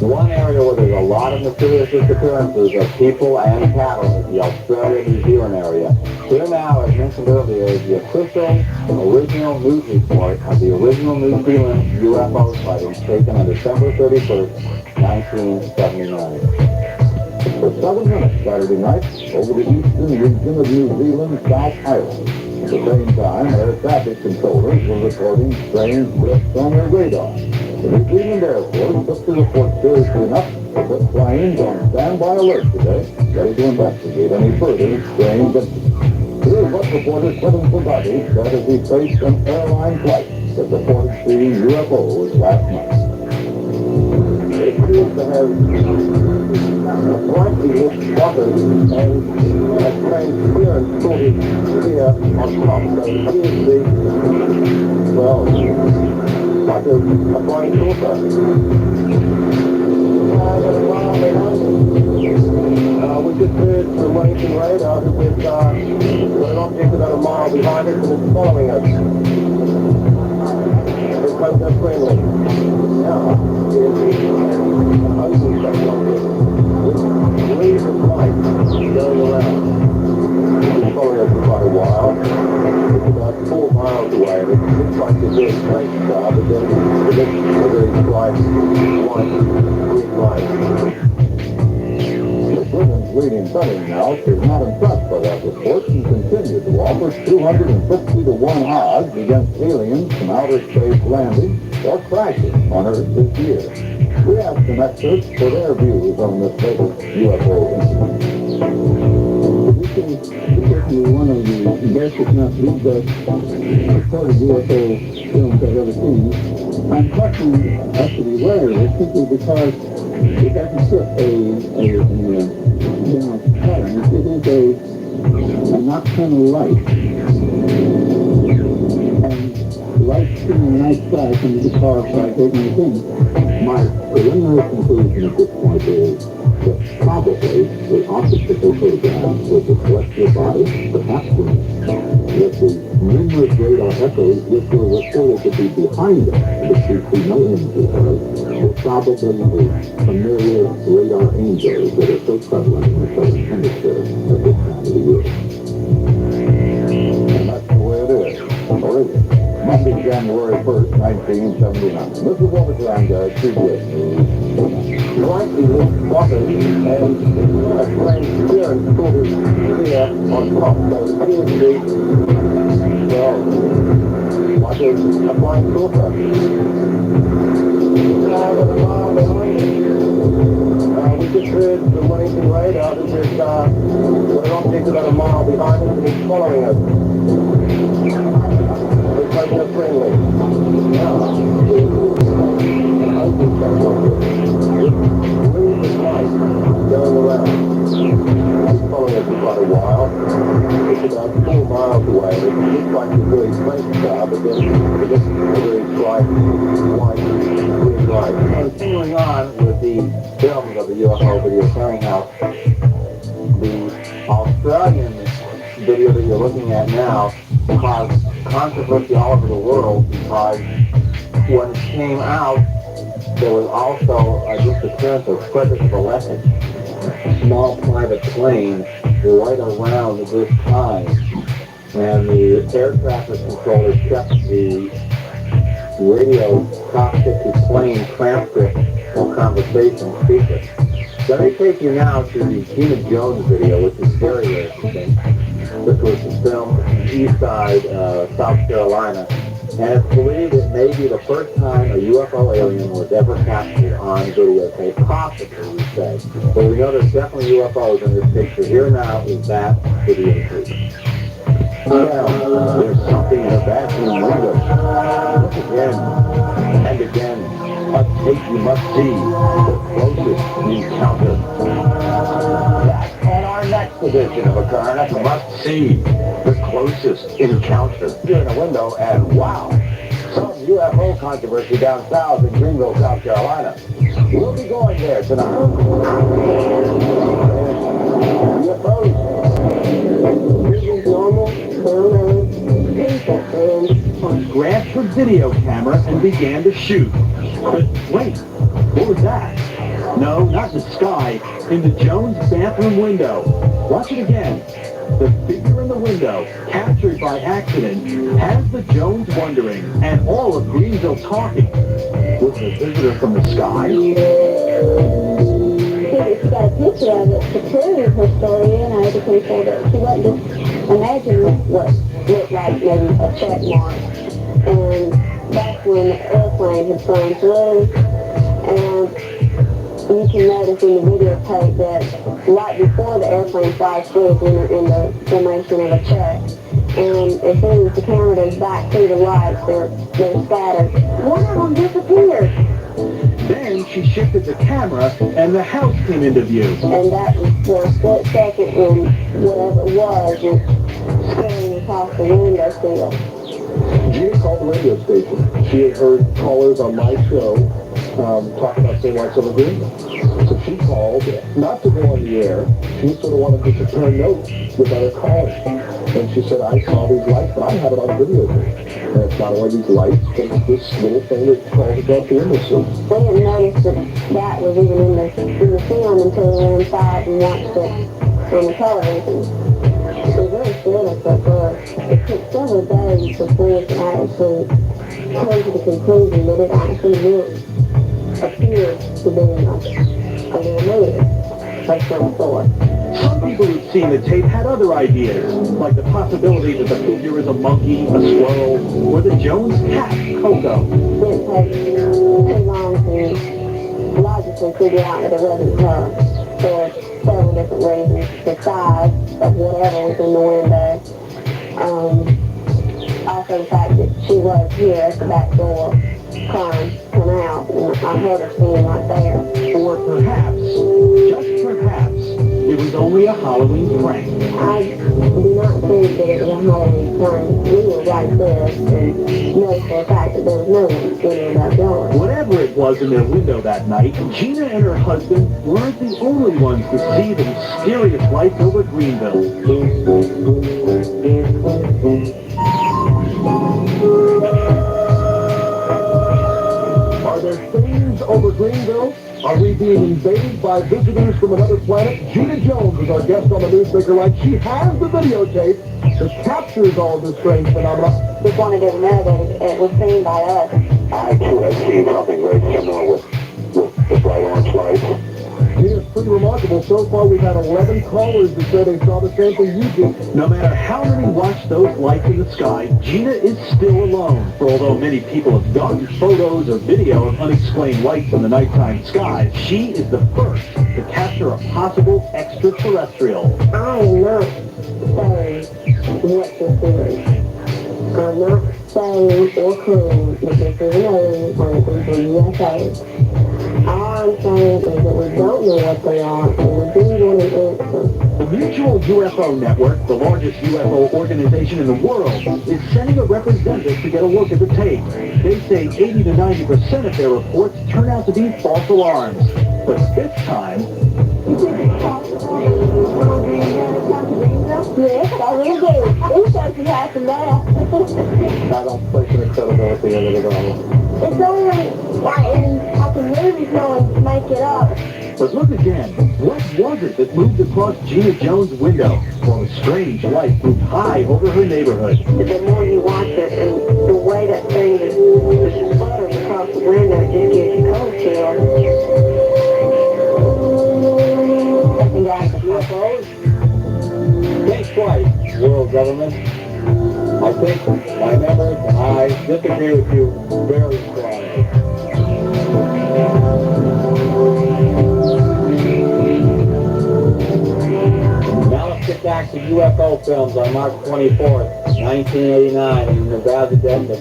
One area where there's a lot of mysterious disappearances of people and cattle is the Australia-New Zealand area. Here now, as mentioned earlier, is the official original news report of the original New Zealand UFO sighting taken on December 31st, 1979. For 7 minutes Saturday night, over the eastern region of New Zealand's South Island. At the same time, air traffic controllers were recording strange blips on their radar. The New Zealand Air Force took the report seriously enough to put planes on standby alert today, ready to investigate any further strange incidents. Here's what reporter Kevin Sabati said as he faced an airline flight that reported seeing UFOs last night. It appears to have slightly discovered a strange appearance floating here on top. So it appears to be, well, like a flying saucer. We just heard from Wellington radar that we've got an object about a mile behind us and it's following us. It's close up friendly. Now, here's the ocean sector of this. With waves of light going around. It's following us for quite a while. It's about 4 miles away and it looks like it's doing great star, but then it looks a very bright, white, green light. Britain's leading betting house is not impressed by that report and continued to offer 250 to 1 odds against aliens from outer space landing or crashing on Earth this year. We asked some experts for their views on this latest UFO incident. This is certainly one of the best, if not the best, reported UFO films I've ever seen. I'm talking actually rarely simply because it doesn't fit a general pattern. It is a nocturnal light. And light seen in the night sky can be caused by great many things. My preliminary conclusion at this point is that probably the object that they photographed was a celestial body, perhaps Venus. That the numerous radar echoes which were reported to be behind us, which we see no end to her, were probably the familiar radar angels that are so prevalent in the southern hemisphere at this time of the year. And that's the way it is. Or is it? Monday, January 1st, 1979. This is what was around CBS. Likely this water and a strange appearance sort of clear on top, so it appears to be, well, like a flying saucer. We just heard the Wellington radar that there's an object about a mile behind us and it's following us. It's making us friendly. Going around. It's following us for quite a while. It's about 4 miles away. It looks like a very faint star, but then it looks a very bright, white, green light. Continuing on with the films of the UFO Video Clearinghouse, the Australian video that you're looking at now caused controversy all over the world because when it came out, there was also a disappearance of Frederick Valletta, a small private plane right around this time. And the air traffic controller kept the radio cockpit to plane transcript or conversation secret. Let me take you now to the Gina Jones video, which is very interesting. This was filmed in East Side, South Carolina. And it's believed it may be the first time a UFO alien was ever captured on videotape, possibly, we say. But we know there's definitely UFOs in this picture. Here now is that videotape. Now, there's something in the bathroom window. Look again and again. A tape you must see. The closest encounter. That's on our next edition of Occurrence. A must see. The closest encounter. You're in a window and wow. Some UFO controversy down south in Greenville, South Carolina. We'll be going there tonight. UFOs. Normal, well-known people, and Grabbed her video camera and began to shoot. But wait, what was that? No, not in the sky, in the Jones bathroom window. Watch it again. The figure in the window, captured by accident, has the Jones wondering, and all of Greenville talking. Was the visitor from the sky? She got a picture of it to prove her story, to people that she wasn't just imagining what looked like maybe a check mark. And that's when the airplane had flown through, and you can notice in the videotape that right before the airplane flies through is in the formation of a check. And as soon as the camera goes back through the lights, they're scattered. One of them disappeared. Then she shifted the camera, and the house came into view. And that was for a split second when whatever it was staring across the window sill. Gina called the radio station. She had heard callers on my show talk about saying lights on the green. So she called, not to go on the air. She sort of wanted to compare notes with other callers. And she said, I saw these lights, but I have it on video. And it's not only these lights, but it's this little thing that calls above the window sill. We didn't notice that was even in the film until we went inside and watched it on the television. It was very serious, but it took several days before we could actually come to the conclusion that it actually appeared to be a little movie of some sort. Some people who'd seen the tape had other ideas, like the possibility that the figure is a monkey, a squirrel, or the Jones cat, Coco. It didn't take too long to logically figure out that it wasn't her for several different reasons. The size of whatever was in the window. Also the fact that she was here at the back door crying, come out, and I heard her screaming right there. Or perhaps, just perhaps, it was only a Halloween prank. I do not think that it was a Halloween prank. We were right there and know for a fact that there was no one in that yard. Whatever it was in their window that night, Gina and her husband weren't the only ones to see the mysterious lights over Greenville. Are there things over Greenville? Are we being invaded by visitors from another planet? Gina Jones is our guest on the Newsmaker Light. She has the videotape that captures all this strange phenomena. We wanted to know that it was seen by us. I too have seen something very similar with the bright orange lights. Gina's pretty remarkable. So far, we've had 11 callers that said they saw the same thing you did. No matter how many watch those lights in the sky, Gina is still alone. For although many people have gotten photos or video of unexplained lights in the nighttime skies, she is the first to capture a possible extraterrestrial. I am not saying what this is. I'm not saying or claiming that this is an alien or anything from UFOs. All I'm saying is that we don't know what they are, and we do want an answer. The Mutual UFO Network, the largest UFO organization in the world, is sending a representative to get a look at the tape. They say 80 to 90% of their reports turn out to be false alarms. But this time... Yes, I really do. It shows you have to laugh. I don't place any credibility in it at all. It's only like in fucking movies no one make it up. But look again. What was it that moved across Gina Jones' window? Well, a strange light moved high over her neighborhood. The more you watch it and the way that thing just flutters across the window, it just gives you cold chills. UFOs? Take flight, world government. I think my members and I disagree with you very strongly. Now let's get back to UFO films on March 24th, 1989 in Nevada Desert.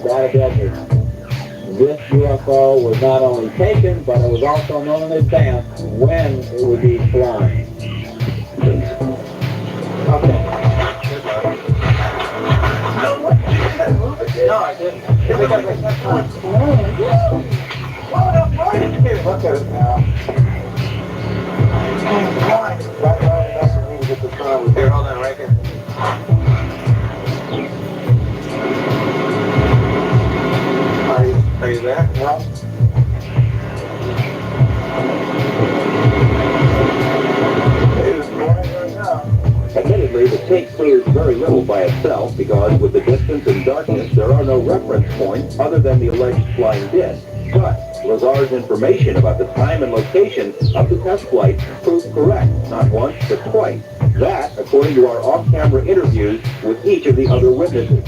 This UFO was not only taken, but it was also known in advance when it would be flying. Okay. No, I didn't. Look at it now. Here, hold on, right here. Are you there? No. Admittedly, the tape proves very little by itself because with the distance and darkness, there are no reference points other than the alleged flying disc. But Lazar's information about the time and location of the test flight proved correct, not once, but twice. That, according to our off-camera interviews with each of the other witnesses.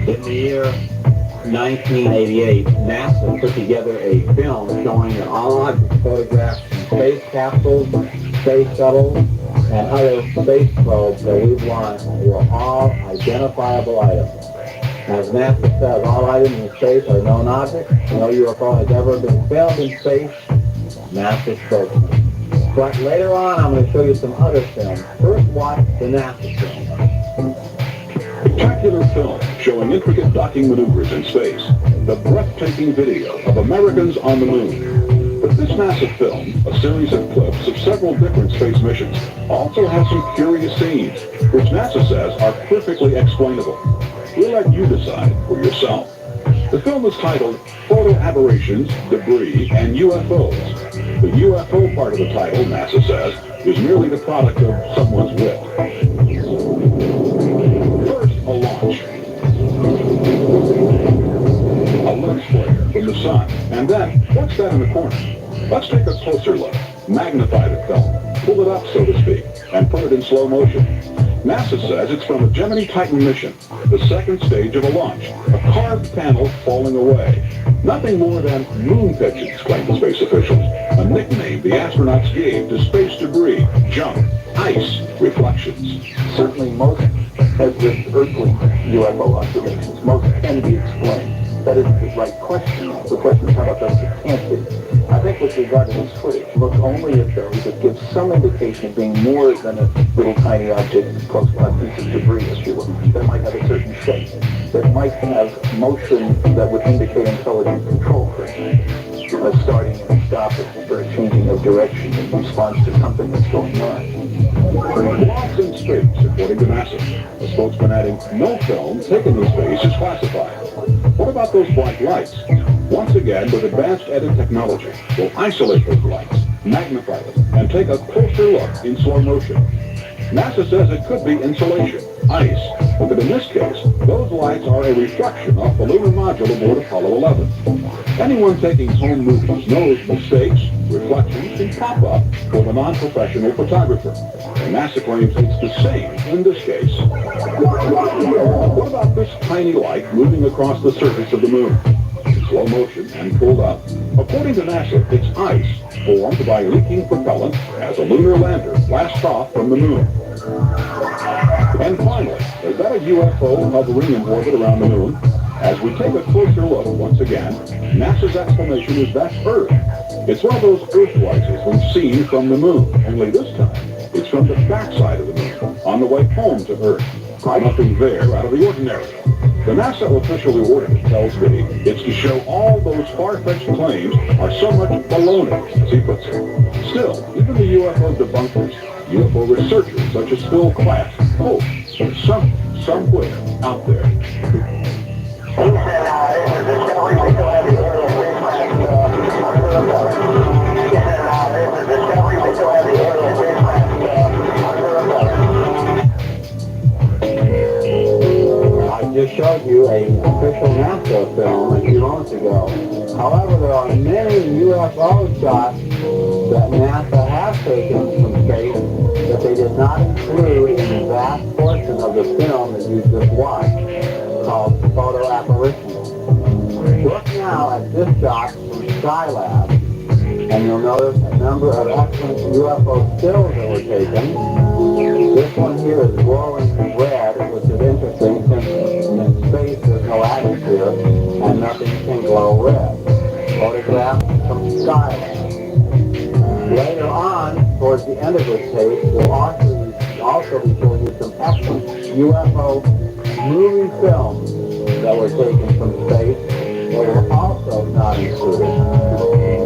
In the year 1988, NASA put together a film showing that all objects photographed from space capsules, space shuttles, and other space probes that we've launched were all identifiable items. As NASA says, all items in space are known objects. No UFO has ever been filmed in space, NASA spokesman. But later on, I'm going to show you some other films. First, watch the NASA film. Spectacular film showing intricate docking maneuvers in space. The breathtaking video of Americans on the moon. But this NASA film, a series of clips of several different space missions, also has some curious scenes, which NASA says are perfectly explainable. We'll let you decide for yourself. The film is titled Photo Aberrations, Debris, and UFOs. The UFO part of the title, NASA says, is merely the product of someone's wit. First, a launch. A lens flare from the sun. And then, what's that in the corner? Let's take a closer look. Magnify the film. Pull it up, so to speak, and put it in slow motion. NASA says it's from a Gemini Titan mission, the second stage of a launch, a carved panel falling away. Nothing more than moon pigeons, claim the space officials, a nickname the astronauts gave to space debris, junk, ice, reflections. Certainly most, as with earthly UFO observations, most can be explained. That isn't the right question. The question is how about those that can't be? I think with regard to this footage, look only at those that give some indication of being more than a little tiny object, close by piece of debris, if you will, that might have a certain shape, that might have motion that would indicate intelligent control, for example, starting and stopping, or a changing of direction in response to something that's going on. Lost in space, according to NASA. A spokesman adding, no film taken in space is classified. What about those bright lights? Once again, with advanced edit technology, we'll isolate those lights, magnify them, and take a closer look in slow motion. NASA says it could be insulation, ice, but in this case, those lights are a reflection off the lunar module aboard Apollo 11. Anyone taking home movies knows mistakes, reflections, can pop up for the non-professional photographer. And NASA claims it's the same in this case. What about this tiny light moving across the surface of the moon? In slow motion and pulled up. According to NASA, it's ice formed by leaking propellant as a lunar lander blasts off from the moon. And finally, is that a UFO hovering in orbit around the moon? As we take a closer look once again, NASA's explanation is that's Earth. It's one of those Earth rises we've seen from the moon, only this time it's from the backside of the moon, on the way home to Earth. Nothing there out of the ordinary. The NASA official who ordered it tells me it's to show all those far-fetched claims are so much baloney, as he puts it. Still, even the UFO debunkers, UFO researchers such as Phil Klass, hope there's something somewhere out there. I just showed you an official NASA film a few moments ago. However, there are many UFO shots that NASA has taken from space that they did not include in the vast portion of the film that you just watched, called Photo Apparitions. Look now at this shot from Skylab, and you'll notice a number of excellent UFO stills that were taken. This one here is glowing red, which is interesting since in space there's no atmosphere and nothing can glow red. Photograph from Skylab. Later on, towards the end of this tape, we'll also be showing you some excellent UFO movie films that were taken from space that were also not included.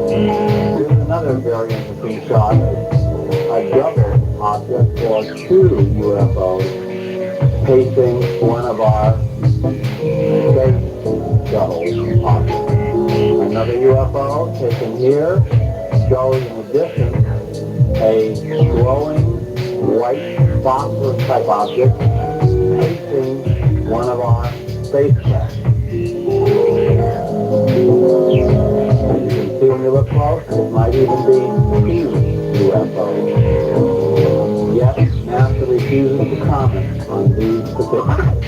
Here's another very interesting shot of a double object or two UFOs pacing one of our space shuttle objects. Another UFO taken here shows in addition a glowing white phosphorus type object pacing one of our spacecraft. As you can see when you look close, it might even be two UFOs. Yet, NASA refuses to comment on these statistics.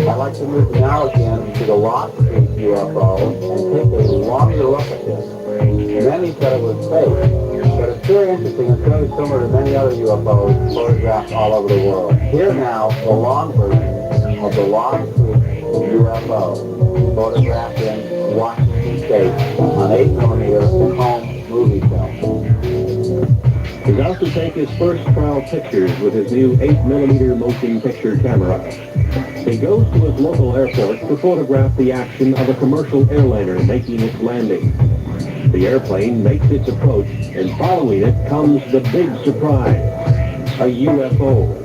I'd like to move now again to the Lost Street UFO and take a longer look at this. Many said it was fake, but it's very interesting and very similar to many other UFOs photographed all over the world. Here now, the long version of the Lost Street UFO, photographed in Washington, Washington State on 8mm home movie film. He's out to take his first trial pictures with his new 8mm motion picture camera. He goes to his local airport to photograph the action of a commercial airliner making its landing. The airplane makes its approach, and following it comes the big surprise, a UFO.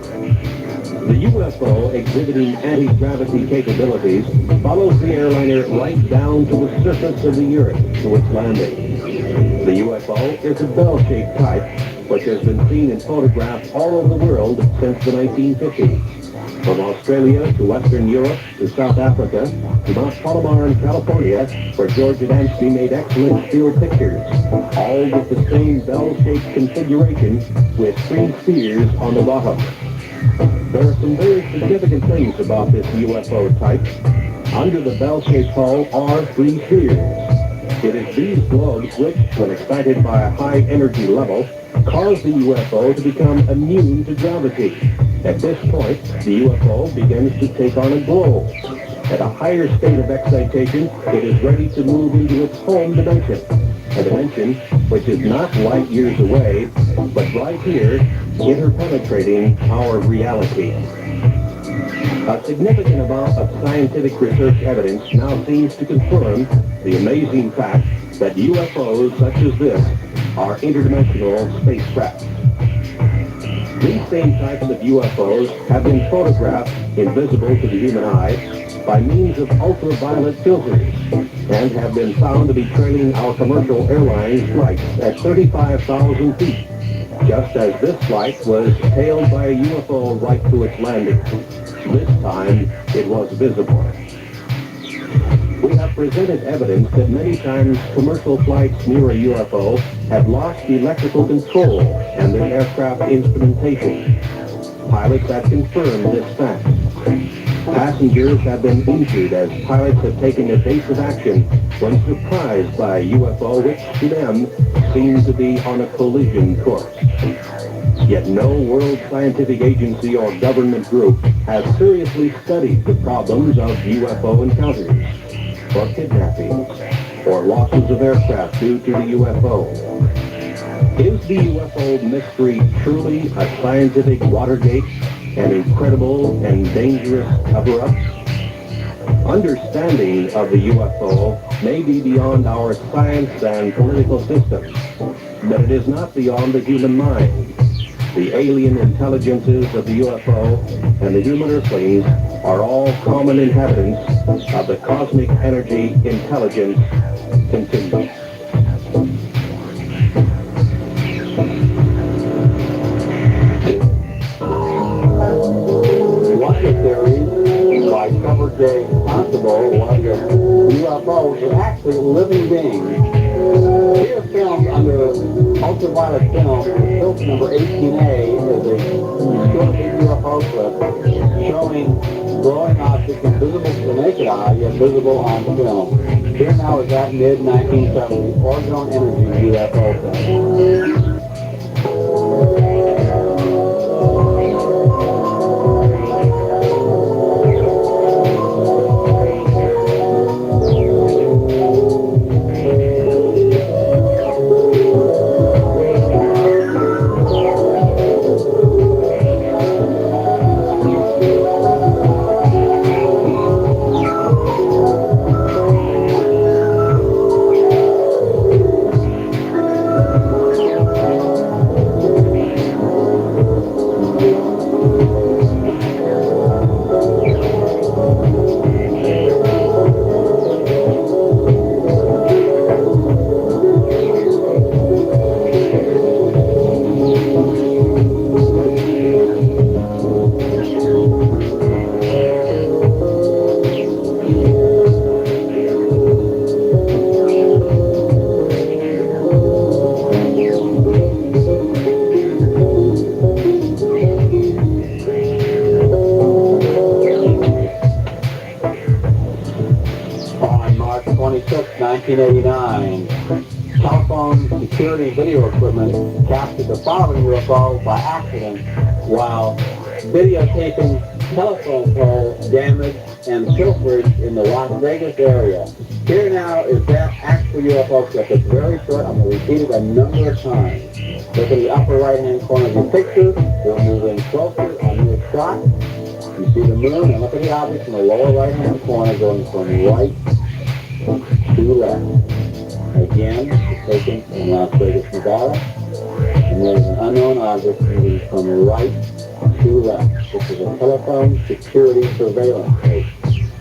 The UFO, exhibiting anti-gravity capabilities, follows the airliner right down to the surface of the Earth to its landing. The UFO is a bell-shaped type, which has been seen in photographs all over the world since the 1950s. From Australia to Western Europe to South Africa to Mount Palomar in California, where George Adamski made excellent still pictures, all with the same bell-shaped configuration with 3 spheres on the bottom. There are some very significant things about this UFO type. Under the bell-shaped hull are 3 spheres. It is these globes which, when excited by a high energy level, cause the UFO to become immune to gravity. At this point, the UFO begins to take on a glow. At a higher state of excitation, it is ready to move into its home dimension, a dimension which is not light years away, but right here, interpenetrating our reality. A significant amount of scientific research evidence now seems to confirm the amazing fact that UFOs such as this are interdimensional spacecraft. These same types of UFOs have been photographed, invisible to the human eye, by means of ultraviolet filters, and have been found to be trailing our commercial airlines flights at 35,000 feet, just as this flight was tailed by a UFO right to its landing. This time, it was visible. We have presented evidence that many times commercial flights near a UFO have lost electrical control and their aircraft instrumentation. Pilots have confirmed this fact. Passengers have been injured as pilots have taken evasive action when surprised by a UFO which to them seemed to be on a collision course. Yet no world scientific agency or government group has seriously studied the problems of UFO encounters, or kidnappings, or losses of aircraft due to the UFO. Is the UFO mystery truly a scientific Watergate, an incredible and dangerous cover-up? Understanding of the UFO may be beyond our science and political systems, but it is not beyond the human mind. The alien intelligences of the UFO and the human earthlings are all common inhabitants of the cosmic energy intelligence continuum. One of the theories by Cover J. Constable was that UFOs are actually living beings. Here filmed under ultraviolet film, filter number 18A is a short UFO clip showing glowing objects invisible to the naked eye, yet visible on film. Here now is that mid-1970s Orgone Energy UFO film. On March 26, 1989, telephone security video equipment captured the following UFO by accident while videotaping telephone pole damage and pilferage in the Las Vegas area. Here now is that beautiful UFO clip. It's very short. I'm going to repeat it a number of times. Look in the upper right-hand corner of your picture. We'll move in closer on this shot. You see the moon, and look at the object in the lower right-hand corner going from right to left. Again, it's taken in Las Vegas, Nevada. And there's an unknown object moving from right to left. This is a telephone security surveillance tape.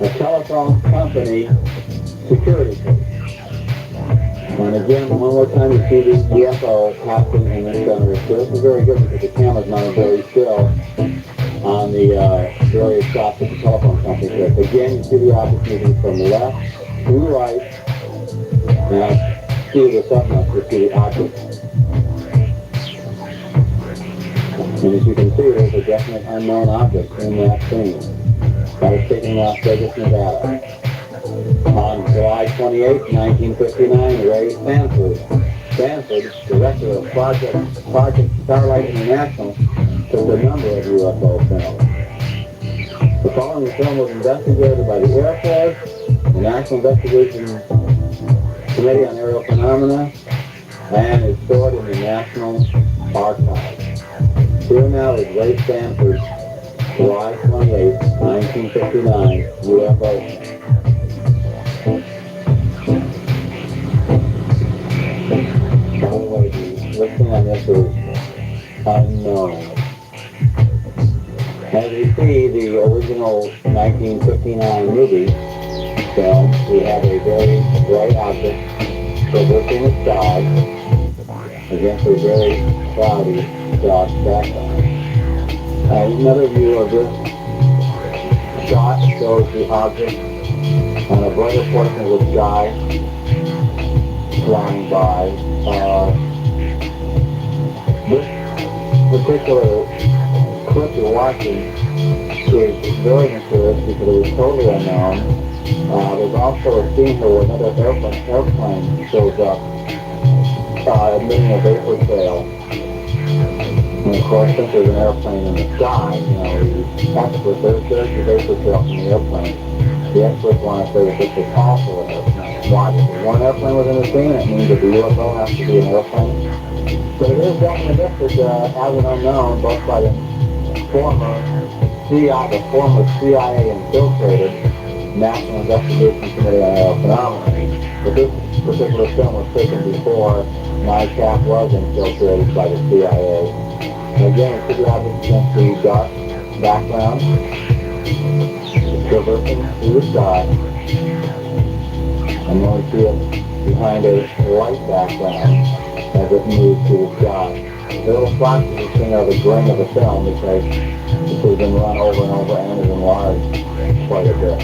A telephone company security tape. And again, one more time, you see the UFO passing in the center. This is very good because the camera's not very still on the various shots that the telephone company takes. Again, you see the object moving from left to right. And I'll speed this up now so you see the object. And as you can see, there's a definite unknown object in that scene. That was taken in Las Vegas, Nevada. On July 28, 1959, Ray Stanford, director of Project Starlight International, took a number of UFO films. The following film was investigated by the Air Force, the National Investigation Committee on Aerial Phenomena, and is stored in the National Archives. Here now is Ray Stanford's July 28, 1959 UFO. By the way, the listing on this is unknown. As you see, the original 1959 movie film, we have a very bright object traversing the sky against a very cloudy, dark background. Another view of this shot shows the object on a brighter portion of the sky flying by. This particular clip you're watching is very mysterious because it was totally unknown. There's also a scene here where another airplane shows up emitting a vapor trail. And of course, since there's an airplane in the sky, the experts, there's the vapor trail from the airplane. The experts want to say that this is also an airplane. Why? If one airplane was in the scene, it means that the UFO has to be an airplane. But it is definitely listed as an unknown, both by the former CIA infiltrated National Investigation Committee on Aerial Phenomena. But this particular film was taken before NICAP was infiltrated by the CIA. And again, we see the object against the dark background, traversing through the sky, and then we see it behind a light background as it moves through the sky. The little flashes you see are the grain of the film because this has been run over and over and is enlarged quite a bit.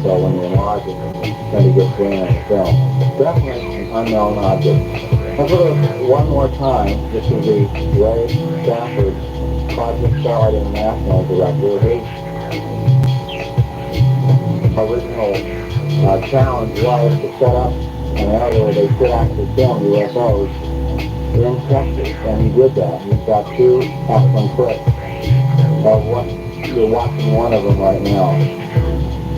So when you enlarge it, you tend to get grain in the film. Definitely an unknown object. I'll put it one more time. This is the Ray Stanford Project Starlight International director. His original challenge was to set up an area where they could actually film UFOs in Texas, and he did that. He's got two excellent clips of what you're watching one of them right now.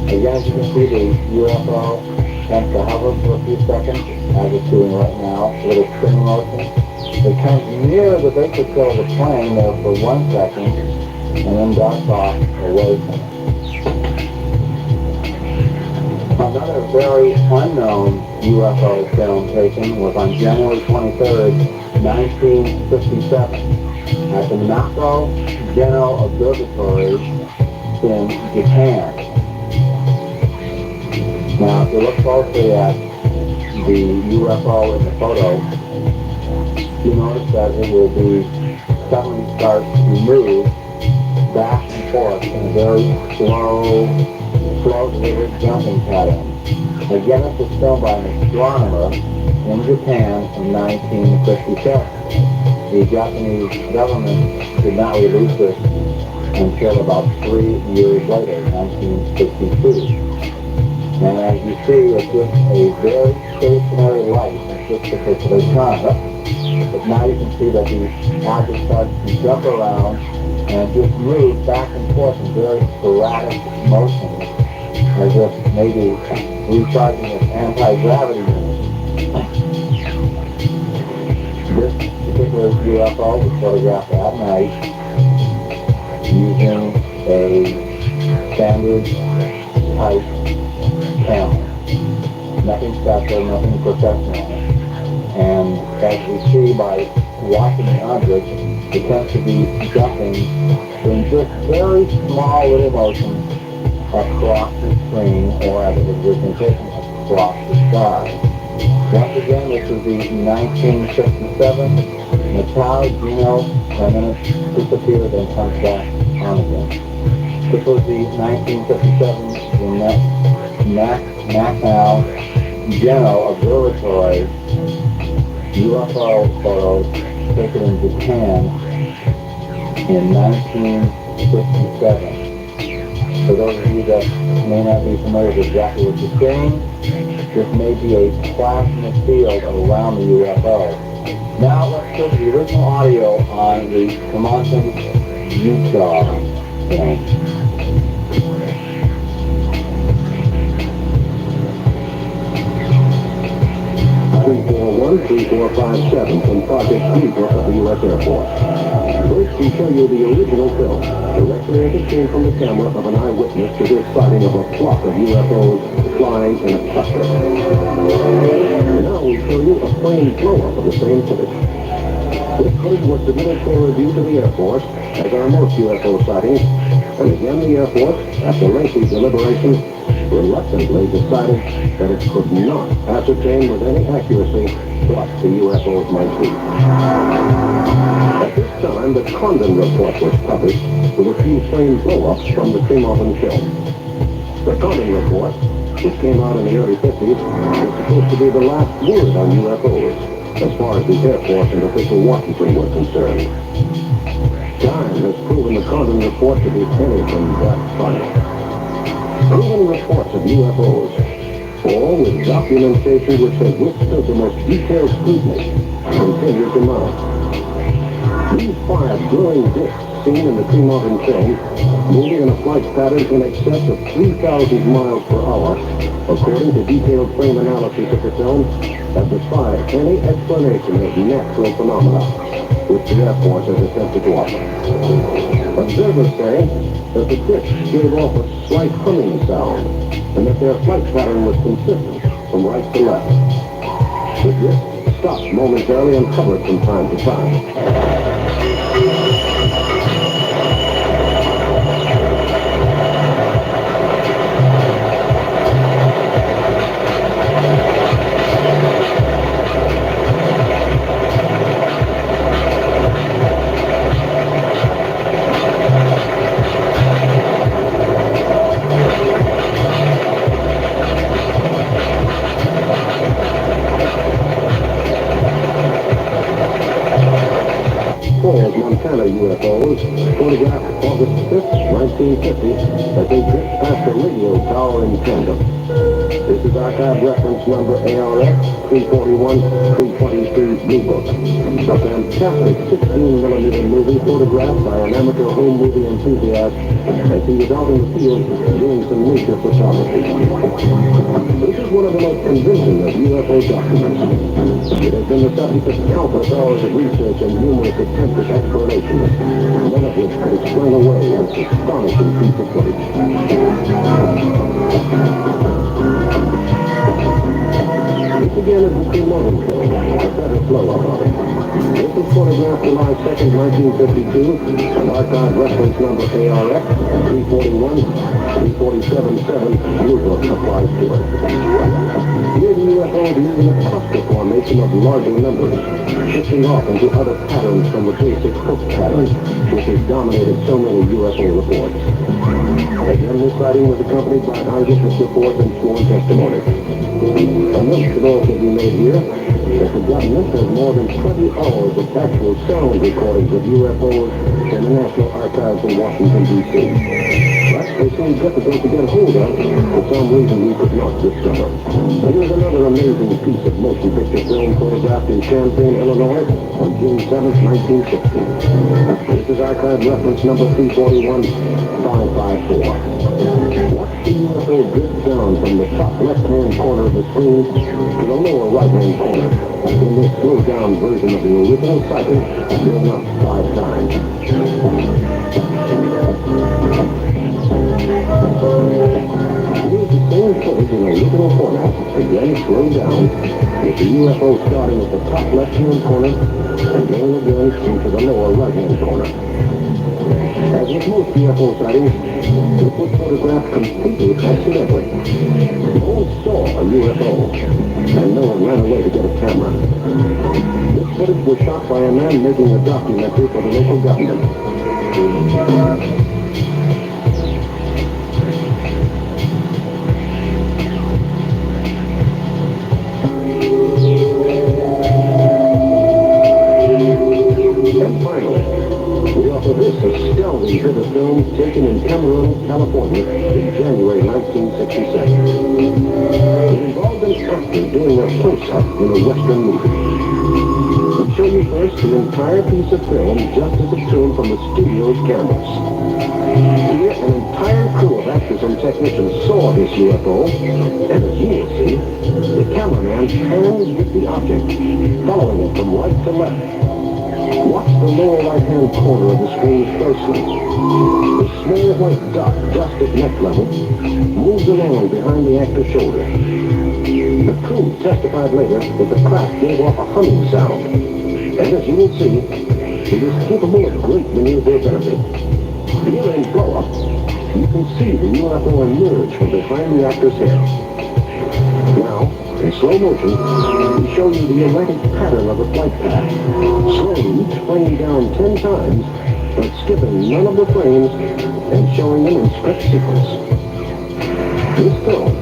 Again, as you can see, the UFO tends to hover for a few seconds, as it's doing right now, a little spinning motion. It comes near the vapor trail of the plane there for 1 second, and then darts off away from it. Another very unknown UFO film taken was on January 23rd, 1957, at the Nakao General Observatory in Japan. Now, if you look closely at the UFO in the photo, you notice that it will be suddenly start to move back and forth in a very slow delivered jumping pattern. Again, this was filmed by an astronomer in Japan in 1957. The Japanese government did not release this until about 3 years later, 1962. And as you see, it's just a very stationary light at this particular time. But now you can see that the object starts to jump around and just move back and forth in very sporadic motions, as if maybe recharging its anti-gravity unit. UFO was photographed at night using a standard type camera. Nothing special, nothing professional. And as we see by watching the object, it tends to be jumping in just very small little motions across the screen, or as it was originally taken, across the sky. Once again, this is the 1957 Natal Geno, and then it disappears and comes back on again. This was the 1957 Natal Geno Observatory UFO photos taken in Japan in 1957. For those of you that may not be familiar with exactly what you're saying, this may be a plasma field around the UFO. Now let's go to the original audio on the Kemonton, Utah film. 3457 from Project Zebra of the U.S. Air Force. First, we show you the original film, directly as it came from the camera of an eyewitness to this sighting of a flock of UFOs flying in a cluster. And now we show you a plane blow-up of the same footage. This footage was submitted for review to the Air Force, as are most UFO sightings, and again the Air Force, after lengthy deliberation, reluctantly decided that it could not ascertain with any accuracy what the UFOs might be. At this time, the Condon report was published with a few plane blow-ups from the Kemonton film. The Condon report, which came out in the early 50s, was supposed to be the last word on UFOs, as far as the Air Force and official Washington were concerned. Time has proven the Condon report to be anything but final. Proven reports of UFOs, all with documentation which has withstood the most detailed scrutiny, continue to mount. These 5 glowing discs seen in the Kemonton film, moving in a flight pattern in excess of 3,000 miles per hour, according to detailed frame analysis of the film, have defied any explanation of natural phenomena, which the Air Force has attempted to offer. Observers say that the discs gave off a slight humming sound, and that their flight pattern was consistent from right to left. The disc stopped momentarily and hovered from time to time. Montana UFOs, photographed August 5th, 1950, as they drift past a radio tower in tandem. This is archive reference number ARX 341-323 Blue Book. A fantastic 16mm movie photographed by an amateur home movie enthusiast as he was out in the field doing some nature photography. This is one of the most convincing of UFO documents. It has been the subject of countless hours of research and numerous attempted explanations, none of which could explain away this astonishing piece of footage. This again is the Kemonton film, a better flow-up of it. This was photographed July 2nd, 1952, and archive reference number ARX 341-3477 Blue Book applies to it. Here the UFO is using a cluster formation of larger numbers, shifting off into other patterns from the basic hook pattern, which has dominated so many UFO reports. Again, this sighting was accompanied by eyewitness reports and sworn testimony. A note should also be made here that the government has more than 20 hours of actual sound recordings of UFOs in the National Archives in Washington, D.C. But They seem difficult to get hold of for some reason we could not discover. And here's another amazing piece of motion picture film photographed in Champaign, Illinois on June 7, 1960. This is archive reference number 341554. Watch the UFO drift down from the top left-hand corner of the screen to the lower right-hand corner. In this slowed-down version of the original sighting, going up 5 times. Here's the same footage in original format, again slowed down, with the UFO starting at the top left-hand corner and going again into the lower right-hand corner. As with most UFO sightings, this was photographed completely accidentally. No one saw a UFO, and no one ran away to get a camera. This footage was shot by a man making a documentary for the local government. And finally, we offer this astounding bit of film taken in Cameron, California in January 1967. It involved an actor doing a close-up in a Western movie. We show you first the entire piece of film just as it's shown from the studio's cameras. Here, an entire crew of actors and technicians saw this UFO, and as you will see, the cameraman pans with the object, following it from right to left. Watch the lower right-hand corner of the screen closely. The small white dot just at neck level moves along behind the actor's shoulder. The crew testified later that the craft gave off a humming sound, and as you will see, it is capable of great maneuverability. Here in blow-up, you can see the UFO emerge from behind the actor's head. Now, in slow motion, we show you the erratic pattern of the flight path, slowing each frame down 10 times, but skipping none of the frames and showing them in strict sequence. This film,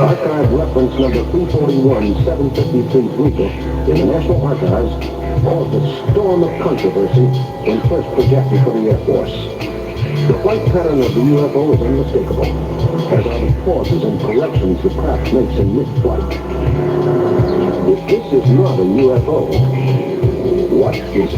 archive reference number 341-753 Bleecker in the National Archives, caused a storm of controversy when first projected for the Air Force. The flight pattern of the UFO is unmistakable, as are the pauses and corrections the craft makes in mid-flight. If this is not a UFO, what is it?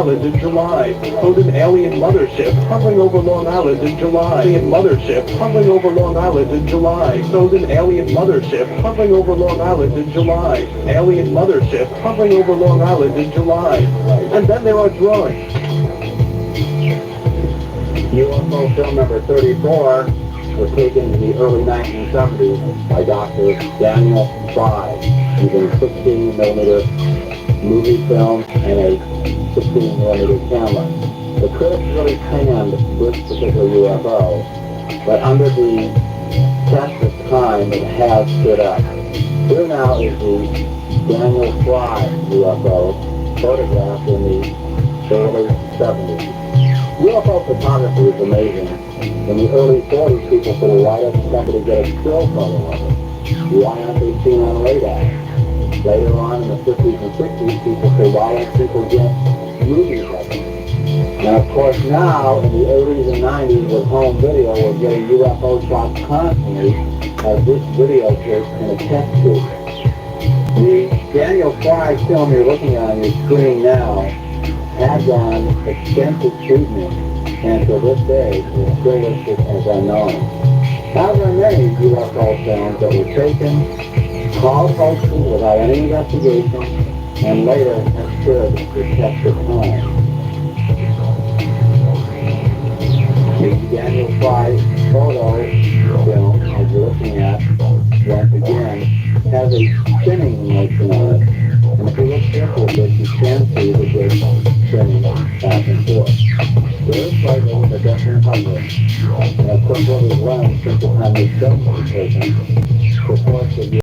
In July, showed an alien mothership hovering over Long Island in July. Alien mothership hovering over Long Island in July. Showed an alien mothership hovering over Long Island in July. Alien mothership hovering over Long Island in July. And then there are drawings. UFO film number 34 was taken in the early 1970s by Dr. Daniel Fry using 16mm movie film and a 16mm camera. The critics really panned this particular UFO, but under the test of time, it has stood up. Here now is the Daniel Fry UFO, photographed in the early 70s. UFO photography is amazing. In the early 40s, people said, why doesn't somebody get a still photo of it? Why aren't they seen on radar? Later on in the 50s and 60s, people say, why don't people get movies of it? And of course now, in the 80s and 90s with home video, we're getting UFO shots constantly, as this video clip can attest to. The Daniel Fry film you're looking at on your screen now has on extensive treatment, and to this day is still listed as unknown. Now there are many UFO films that were taken, called hoaxes without any investigation, and later has stood the test of time. The Daniel Fry photo film, as you're looking at, once again, has a spinning motion on it. And if you look carefully at this, you can see the disc spinning back and forth. There is slightly with a definite hovering. And of course, what is learned since the time this film was taken, the force of